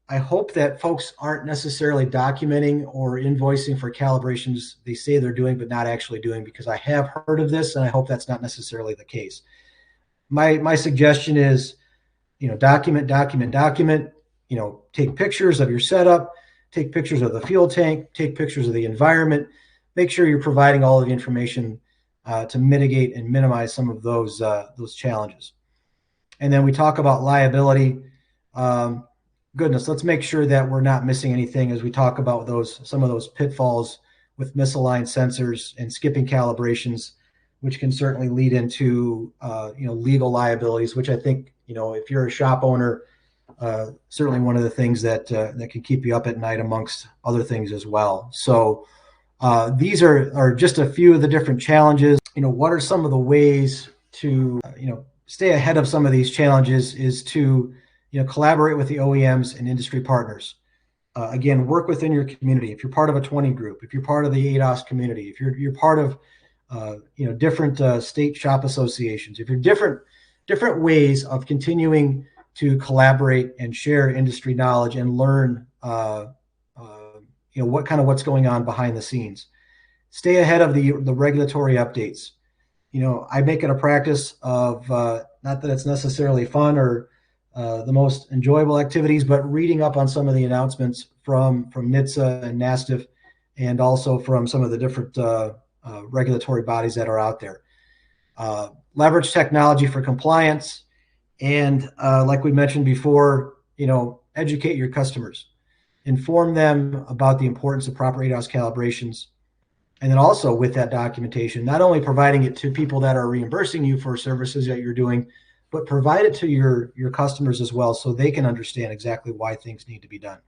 I hope that folks aren't necessarily documenting or invoicing for calibrations they say they're doing, but not actually doing, because I have heard of this, and I hope that's not necessarily the case. My suggestion is, document, take pictures of your setup, take pictures of the fuel tank, take pictures of the environment, make sure you're providing all of the information to mitigate and minimize some of those challenges. And then we talk about liability. Goodness, let's make sure that we're not missing anything as we talk about some of those pitfalls with misaligned sensors and skipping calibrations, which can certainly lead into legal liabilities, which I think, if you're a shop owner, certainly one of the things that can keep you up at night amongst other things as well. So these are just a few of the different challenges. What are some of the ways to stay ahead of some of these challenges is to collaborate with the OEMs and industry partners. Again, work within your community. If you're part of a 20 group, if you're part of the ADAS community, if you're part of different state shop associations, if you're different ways of continuing to collaborate and share industry knowledge and learn what's going on behind the scenes. Stay ahead of the regulatory updates. I make it a practice of not that it's necessarily fun or the most enjoyable activities, but reading up on some of the announcements from NHTSA and NASTF, and also from some of the different regulatory bodies that are out there. Leverage technology for compliance, and like we mentioned before, educate your customers, inform them about the importance of proper ADAS calibrations, and then also with that documentation, not only providing it to people that are reimbursing you for services that you're doing, but provide it to your customers as well, so they can understand exactly why things need to be done.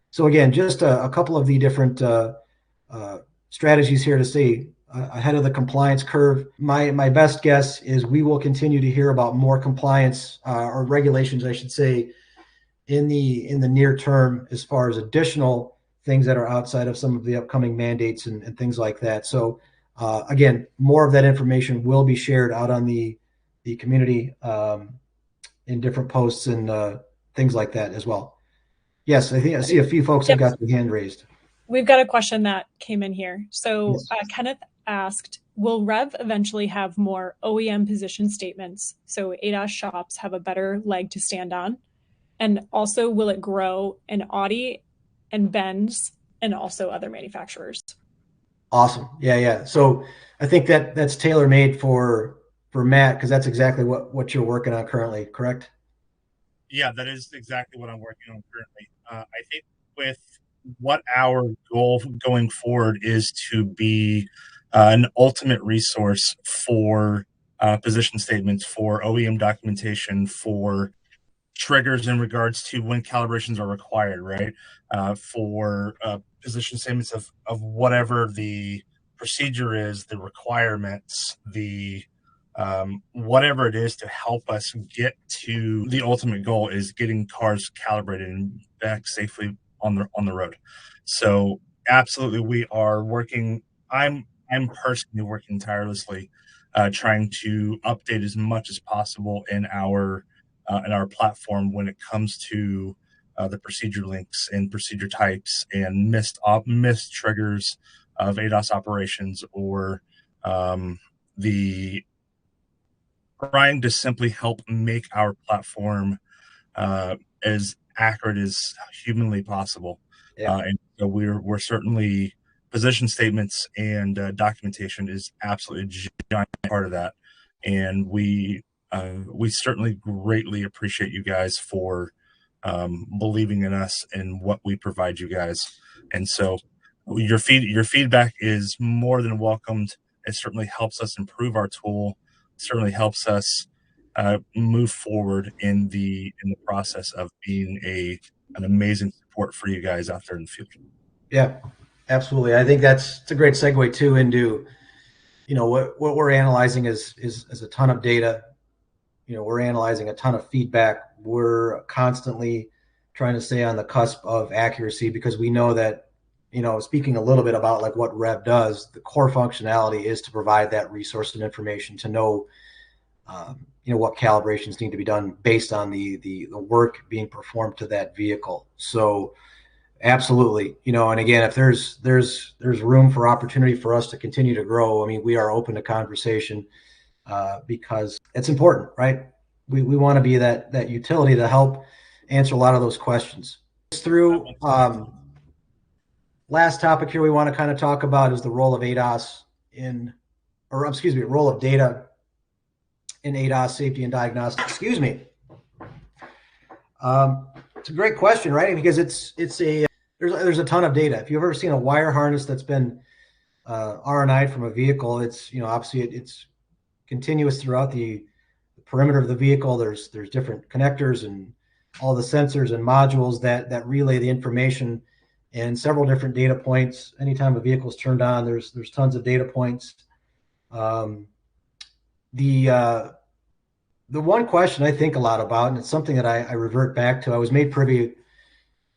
So again, just a couple of the different strategies here to stay ahead of the compliance curve. My best guess is we will continue to hear about more compliance or regulations, I should say, in the near term, as far as additional things that are outside of some of the upcoming mandates and things like that. So again, more of that information will be shared out on the community in different posts and things like that as well. Yes, I think I see a few folks have got their hand raised. We've got a question that came in here. So Yes. Kenneth asked, will REV eventually have more OEM position statements so ADAS shops have a better leg to stand on? And also, will it grow in Audi and Benz and also other manufacturers? Awesome. Yeah. So I think that's tailor-made for Matt, because that's exactly what you're working on currently, correct? Yeah, that is exactly what I'm working on currently. I think with what our goal going forward is to be an ultimate resource for position statements, for OEM documentation, for triggers in regards to when calibrations are required, right? For position statements of whatever the procedure is, the requirements, the whatever it is to help us get to the ultimate goal is getting cars calibrated and back safely on the road. So absolutely, we are working. I'm personally working tirelessly, trying to update as much as possible in our platform when it comes to the procedure links and procedure types and missed triggers of ADAS operations, or the trying to simply help make our platform as accurate as humanly possible. Yeah. And so we're certainly, position statements and documentation is absolutely a giant part of that. And we certainly greatly appreciate you guys for believing in us and what we provide you guys. And so your feedback is more than welcomed. It certainly helps us improve our tool. It certainly helps us move forward in the process of being an amazing support for you guys out there in the future. Yeah, absolutely. I think it's a great segue too into what we're analyzing is a ton of data. We're analyzing a ton of feedback. We're constantly trying to stay on the cusp of accuracy, because we know that, speaking a little bit about like what REV does, the core functionality is to provide that resource and information to know, what calibrations need to be done based on the work being performed to that vehicle. So absolutely, and again, if there's room for opportunity for us to continue to grow, I mean, we are open to conversation. Because it's important, right? We want to be that utility to help answer a lot of those questions. Through last topic here we want to kind of talk about is the role of ADAS role of data in ADAS safety and diagnostics. Excuse me. It's a great question, right? Because there's a ton of data. If you've ever seen a wire harness that's been RNI'd from a vehicle, it's obviously it's continuous throughout the perimeter of the vehicle. There's different connectors and all the sensors and modules that relay the information and several different data points. Anytime a vehicle is turned on, there's tons of data points. The one question I think a lot about, and it's something that I revert back to, I was made privy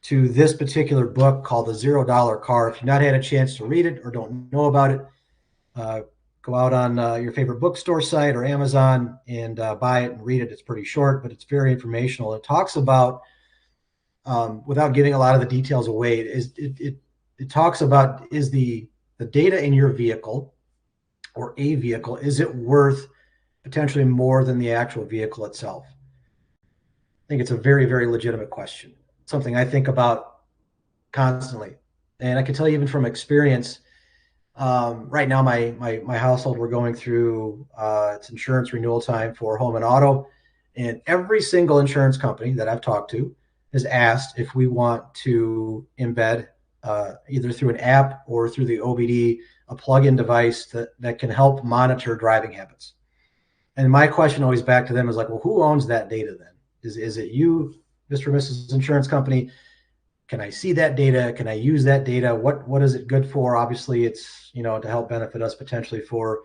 to this particular book called The $0 Car. If you've not had a chance to read it or don't know about it, go out on your favorite bookstore site or Amazon and buy it and read it. It's pretty short, but it's very informational. It talks about, without giving a lot of the details away, it talks about, is the data in your vehicle or a vehicle, is it worth potentially more than the actual vehicle itself? I think it's a very, very legitimate question. Something I think about constantly. And I can tell you even from experience, right now, my household, we're going through its insurance renewal time for home and auto. And every single insurance company that I've talked to has asked if we want to embed either through an app or through the OBD, a plug-in device that can help monitor driving habits. And my question always back to them is like, well, who owns that data then? Is it you, Mr. or Mrs. Insurance Company? Can I see that data? Can I use that data? What is it good for? Obviously, it's to help benefit us potentially for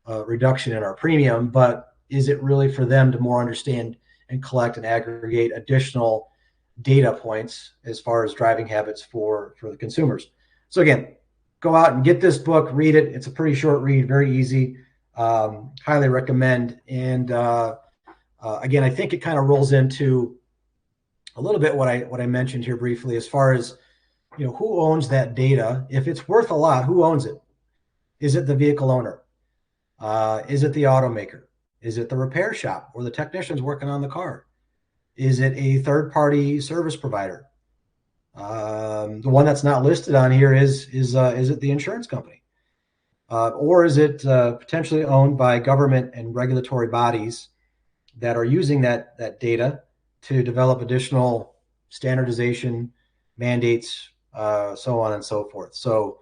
a reduction in our premium, but is it really for them to more understand and collect and aggregate additional data points as far as driving habits for the consumers? So again, go out and get this book, read it. It's a pretty short read, very easy. Highly recommend. And again, I think it kind of rolls into a little bit what I mentioned here briefly, as far as who owns that data. If it's worth a lot, who owns it? Is it the vehicle owner? Is it the automaker? Is it the repair shop or the technicians working on the car? Is it a third-party service provider? The one that's not listed on here is it the insurance company? Or is it potentially owned by government and regulatory bodies that are using that data to develop additional standardization, mandates, so on and so forth? So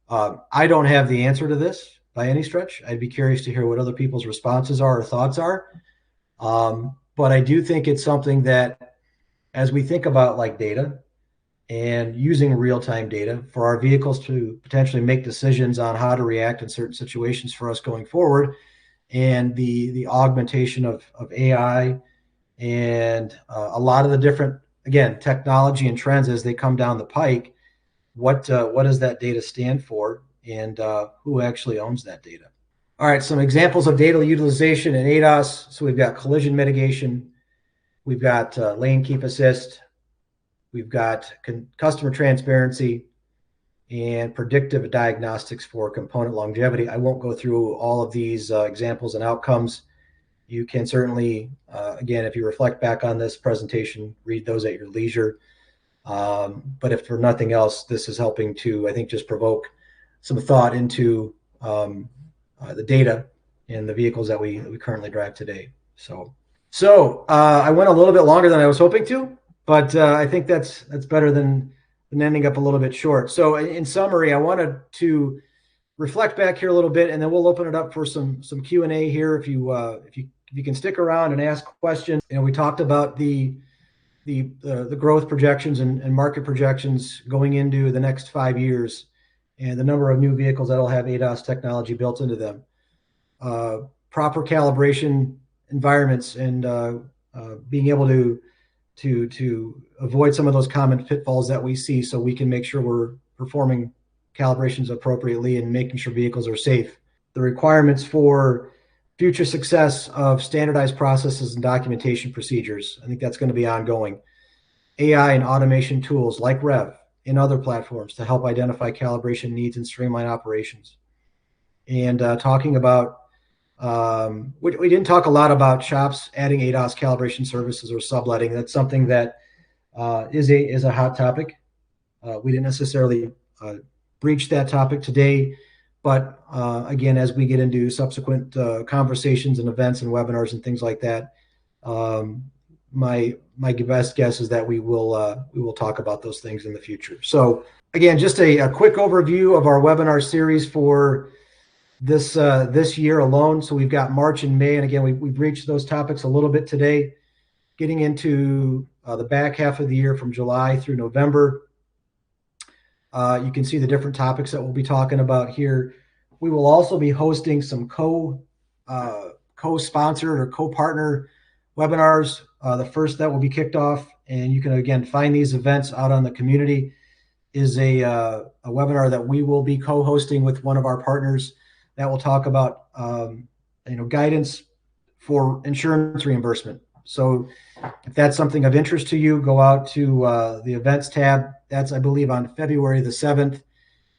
I don't have the answer to this by any stretch. I'd be curious to hear what other people's responses are or thoughts are. But I do think it's something that, as we think about like data and using real-time data for our vehicles to potentially make decisions on how to react in certain situations for us going forward, and the augmentation of AI and a lot of the different, again, technology and trends as they come down the pike, what does that data stand for, and who actually owns that data? All right, some examples of data utilization in ADAS. So we've got collision mitigation, we've got lane keep assist, we've got customer transparency, and predictive diagnostics for component longevity. I won't go through all of these examples and outcomes. You can certainly, again, if you reflect back on this presentation, read those at your leisure. But if for nothing else, this is helping to, I think, just provoke some thought into the data in the vehicles that we currently drive today. So I went a little bit longer than I was hoping to, but I think that's better than ending up a little bit short. So in summary, I wanted to reflect back here a little bit, and then we'll open it up for some Q&A here. If you can stick around and ask questions. We talked about the growth projections and market projections going into the next 5 years, and the number of new vehicles that'll have ADAS technology built into them. Proper calibration environments and being able to avoid some of those common pitfalls that we see, so we can make sure we're performing calibrations appropriately and making sure vehicles are safe. The requirements for future success of standardized processes and documentation procedures. I think that's going to be ongoing. AI and automation tools like Rev and other platforms to help identify calibration needs and streamline operations. And talking about, we didn't talk a lot about shops adding ADAS calibration services or subletting. That's something that is a hot topic. We didn't necessarily breached that topic today. But again, as we get into subsequent conversations and events and webinars and things like that, my best guess is that we will talk about those things in the future. So again, just a quick overview of our webinar series for this year alone. So we've got March and May, and again, we breached those topics a little bit today. Getting into the back half of the year from July through November. You can see the different topics that we'll be talking about here. We will also be hosting some co-sponsored or co-partner webinars. The first that will be kicked off, and you can again find these events out on the community, is a webinar that we will be co-hosting with one of our partners that will talk about guidance for insurance reimbursement. So if that's something of interest to you, go out to the events tab. That's, I believe, on February the 7th.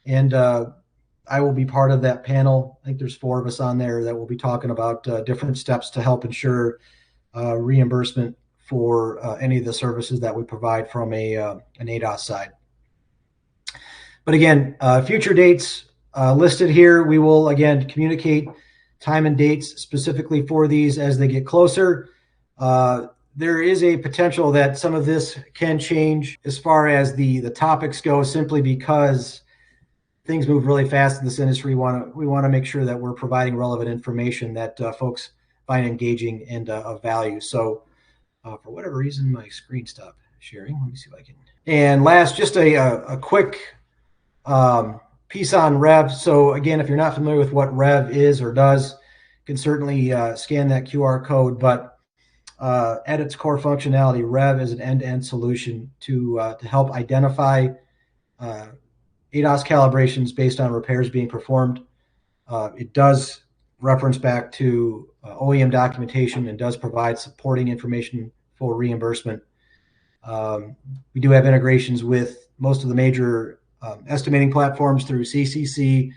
And I will be part of that panel. I think there's 4 of us on there that will be talking about different steps to help ensure reimbursement for any of the services that we provide from an ADAS side. But again, future dates listed here. We will, again, communicate time and dates specifically for these as they get closer. There is a potential that some of this can change as far as the topics go, simply because things move really fast in this industry. We want to make sure that we're providing relevant information that folks find engaging and of value. So for whatever reason, my screen stopped sharing. Let me see if I can. And last, just a quick piece on Rev. So again, if you're not familiar with what Rev is or does, you can certainly scan that QR code. But at its core functionality, Rev is an end-to-end solution to help identify ADAS calibrations based on repairs being performed. It does reference back to OEM documentation and does provide supporting information for reimbursement. We do have integrations with most of the major estimating platforms through CCC,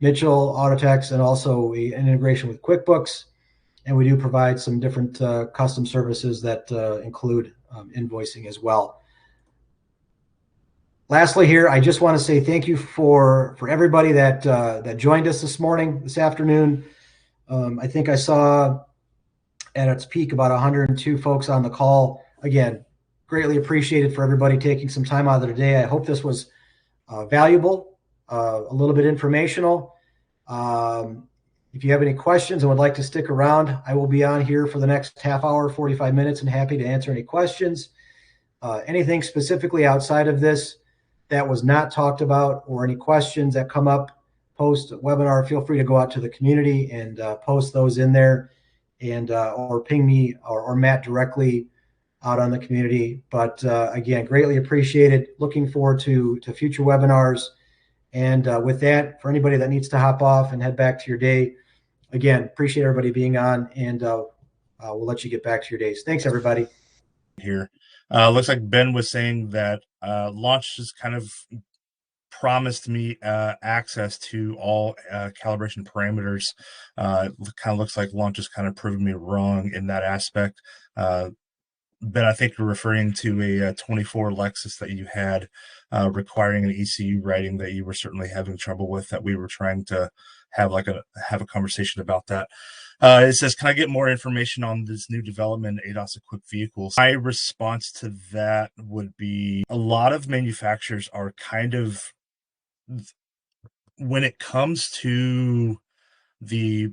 Mitchell, Autotex, and also an integration with QuickBooks. And we do provide some different custom services that include invoicing as well. Lastly here, I just want to say thank you for everybody that joined us this afternoon. I think I saw at its peak about 102 folks on the call. Again, greatly appreciated for everybody taking some time out of their day. I hope this was valuable, a little bit informational. If you have any questions and would like to stick around, I will be on here for the next half hour, 45 minutes, and happy to answer any questions. Anything specifically outside of this that was not talked about, or any questions that come up post webinar, feel free to go out to the community and post those in there, and or ping me or Matt directly out on the community. But again, greatly appreciated. Looking forward to future webinars. And with that, for anybody that needs to hop off and head back to your day, again, appreciate everybody being on, and we'll let you get back to your days. Thanks, everybody. Here. Looks like Ben was saying that launch has kind of promised me access to all calibration parameters. It kind of looks like launch has kind of proven me wrong in that aspect. Ben, I think you're referring to a 24 Lexus that you had requiring an ECU writing that you were certainly having trouble with, that we were trying to have a conversation about that. It says, can I get more information on this new development ADAS equipped vehicles? My response to that would be, a lot of manufacturers are kind of, when it comes to the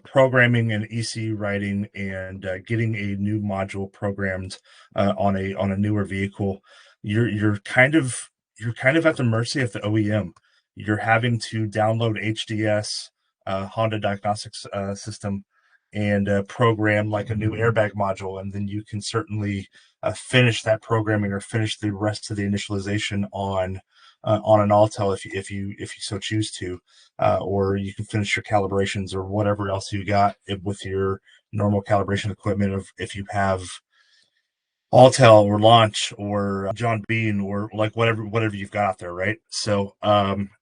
programming and ECU writing and getting a new module programmed on a newer vehicle, you're kind of at the mercy of the OEM. You're having to download HDS, Honda Diagnostics System, and program like a new airbag module, and then you can certainly finish that programming or finish the rest of the initialization on an Altel if you so choose to, or you can finish your calibrations or whatever else you got with your normal calibration equipment if you have Altel or Launch or John Bean or like whatever you've got out there, right? So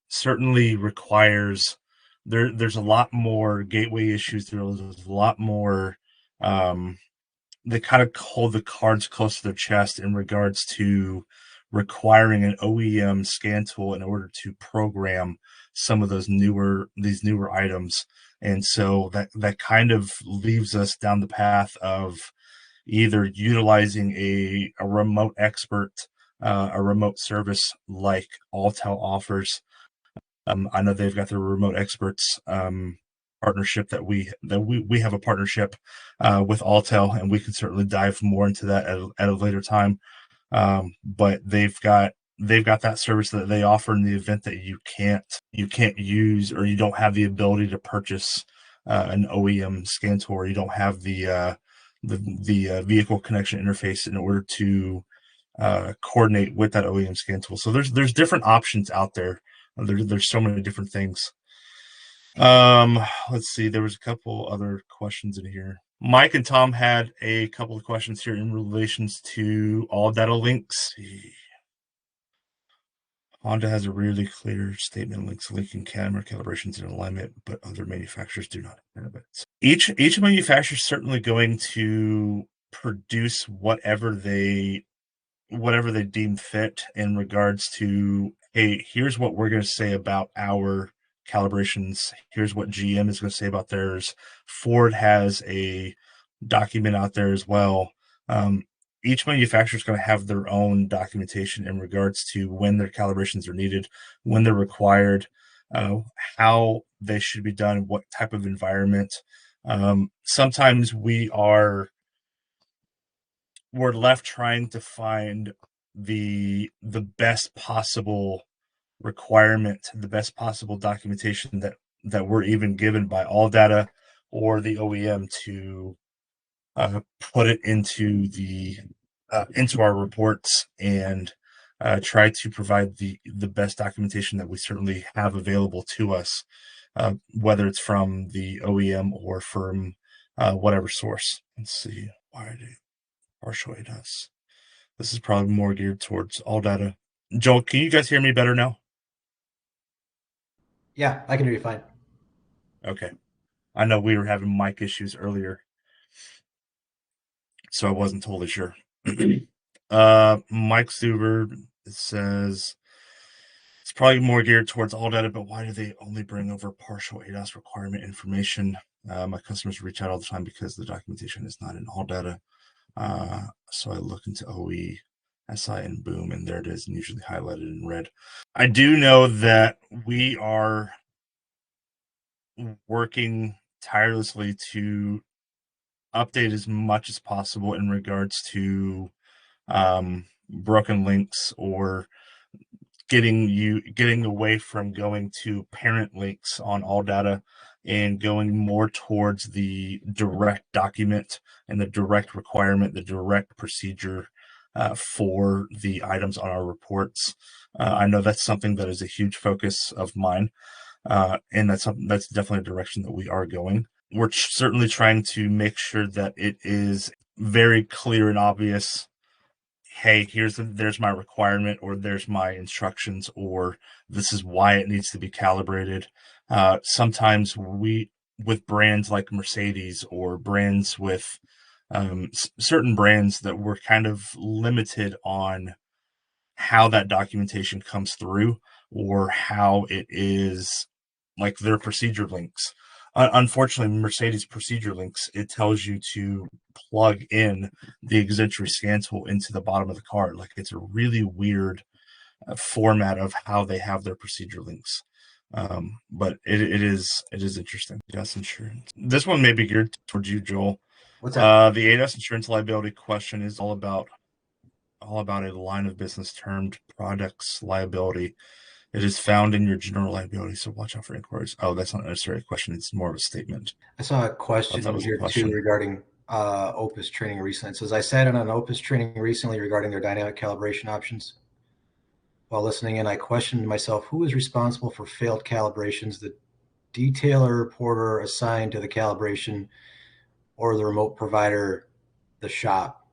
certainly requires, there's a lot more gateway issues. There's a lot more they kind of hold the cards close to their chest in regards to requiring an OEM scan tool in order to program some of these newer items. And so that kind of leaves us down the path of either utilizing a remote expert, a remote service like Alltel offers. I know they've got their remote experts partnership that we have a partnership with Alltel, and we can certainly dive more into that at a later time. But they've got that service that they offer in the event that you can't use, or you don't have the ability to purchase an OEM scan tool, or you don't have the vehicle connection interface in order to coordinate with that OEM scan tool. So there's different options out there. There's so many different things. Let's see. There was a couple other questions in here. Mike and Tom had a couple of questions here in relations to all data links. Honda has a really clear statement links linking camera calibrations and alignment, but other manufacturers do not have it. Each manufacturer is certainly going to produce whatever they deem fit in regards to, hey, here's what we're going to say about our calibrations. Here's what GM is going to say about theirs. Ford has a document out there as well. Each manufacturer is going to have their own documentation in regards to when their calibrations are needed, when they're required, how they should be done, what type of environment. Sometimes we're left trying to find the best possible requirement, the best possible documentation that we're even given by AllData or the OEM to put it into our reports, and try to provide the best documentation that we certainly have available to us, whether it's from the OEM or from whatever source. Let's see. Why do partial ADAS? This is probably more geared towards AllData. Joel, can you guys hear me better now? Yeah, I can hear you fine. Okay. I know we were having mic issues earlier, so I wasn't totally sure. Mike Stuber says it's probably more geared towards AllData, but why do they only bring over partial ADAS requirement information? My customers reach out all the time because the documentation is not in AllData. So I look into OE, SI, and Boom, and there it is, and usually highlighted in red. I do know that we are working tirelessly to update as much as possible in regards to broken links, or getting away from going to parent links on AllData and going more towards the direct document and the direct requirement, the direct procedure for the items on our reports. I know that's something that is a huge focus of mine, and that's definitely a direction that we are going. We're certainly trying to make sure that it is very clear and obvious. Hey, there's my requirement, or there's my instructions, or this is why it needs to be calibrated. Sometimes with brands like Mercedes, or brands with certain brands, that we're kind of limited on how that documentation comes through, or how it is, like their procedure links. Unfortunately, Mercedes procedure links, it tells you to plug in the Exentry scan tool into the bottom of the card. Like, it's a really weird format of how they have their procedure links. But it is interesting. ADAS insurance. This one may be geared towards you, Joel. What's that? The ADAS insurance liability question is all about a line of business termed products liability. It is found in your general liability, so watch out for inquiries. Oh, that's not necessarily a question. It's more of a statement. I saw a question here too regarding Opus training recently. It says, I sat in on Opus training recently regarding their dynamic calibration options. While listening in, I questioned myself, who is responsible for failed calibrations, the detailer reporter assigned to the calibration, or the remote provider, the shop?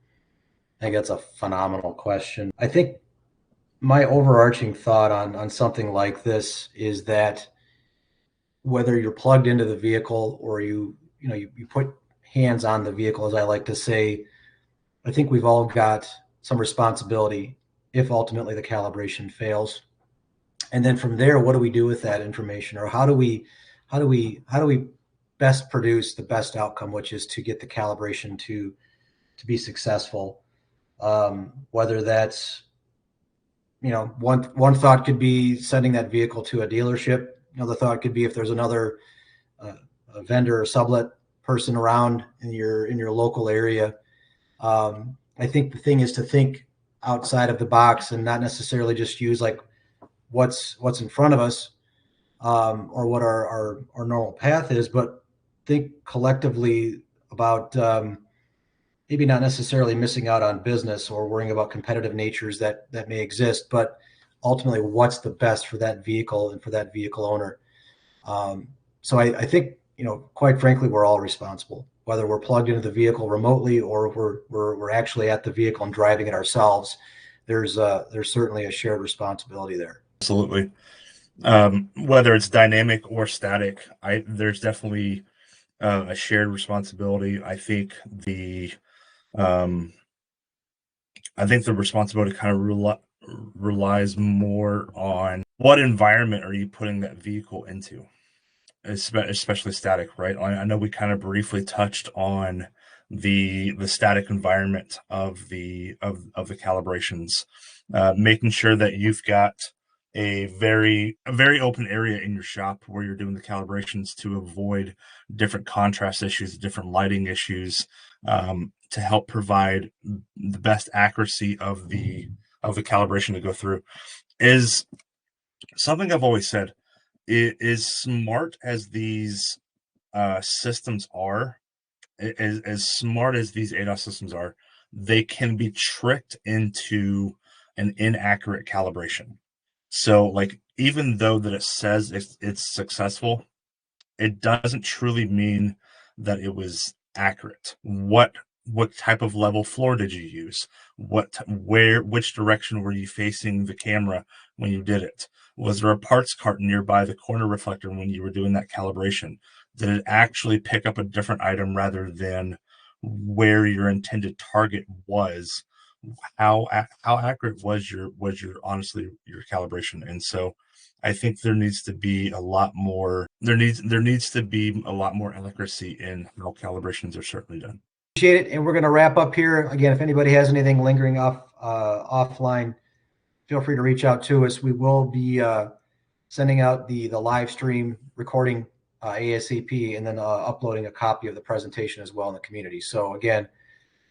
I think that's a phenomenal question. I think my overarching thought on something like this is that whether you're plugged into the vehicle, or you put hands on the vehicle, as I like to say, I think we've all got some responsibility if ultimately the calibration fails. And then from there, what do we do with that information, or how do we best produce the best outcome, which is to get the calibration to be successful. Whether that's, one thought could be sending that vehicle to a dealership. Another thought could be if there's another a vendor or sublet person around in your local area. I think the thing is to think outside of the box and not necessarily just use like what's in front of us, or what our normal path is, but think collectively about maybe not necessarily missing out on business or worrying about competitive natures that may exist, but ultimately what's the best for that vehicle and for that vehicle owner. So I think, quite frankly, we're all responsible, whether we're plugged into the vehicle remotely or we're actually at the vehicle and driving it ourselves. There's certainly a shared responsibility there. Absolutely. Whether it's dynamic or static, there's definitely a shared responsibility. I think the responsibility kind of relies more on what environment are you putting that vehicle into, especially static, right? I know we kind of briefly touched on the static environment of the calibrations, making sure that you've got a very open area in your shop where you're doing the calibrations to avoid different contrast issues, different lighting issues, to help provide the best accuracy of the calibration to go through. Is something I've always said. It is smart as these systems are, as smart as these ADAS systems are, they can be tricked into an inaccurate calibration. So, like, even though that it says it's successful, it doesn't truly mean that it was accurate. What type of level floor did you use? Which direction were you facing the camera when you did it? Was there a parts cart nearby the corner reflector when you were doing that calibration? Did it actually pick up a different item rather than where your intended target was? How accurate was your honestly your calibration? And so I think there needs to be a lot more accuracy in how calibrations are certainly done. Appreciate it. And we're going to wrap up here. Again, if anybody has anything lingering offline, feel free to reach out to us. We will be sending out the live stream recording ASAP, and then uploading a copy of the presentation as well in the community. So again,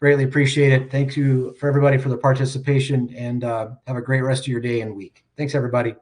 greatly appreciate it. Thank you for everybody for the participation, and have a great rest of your day and week. Thanks, everybody.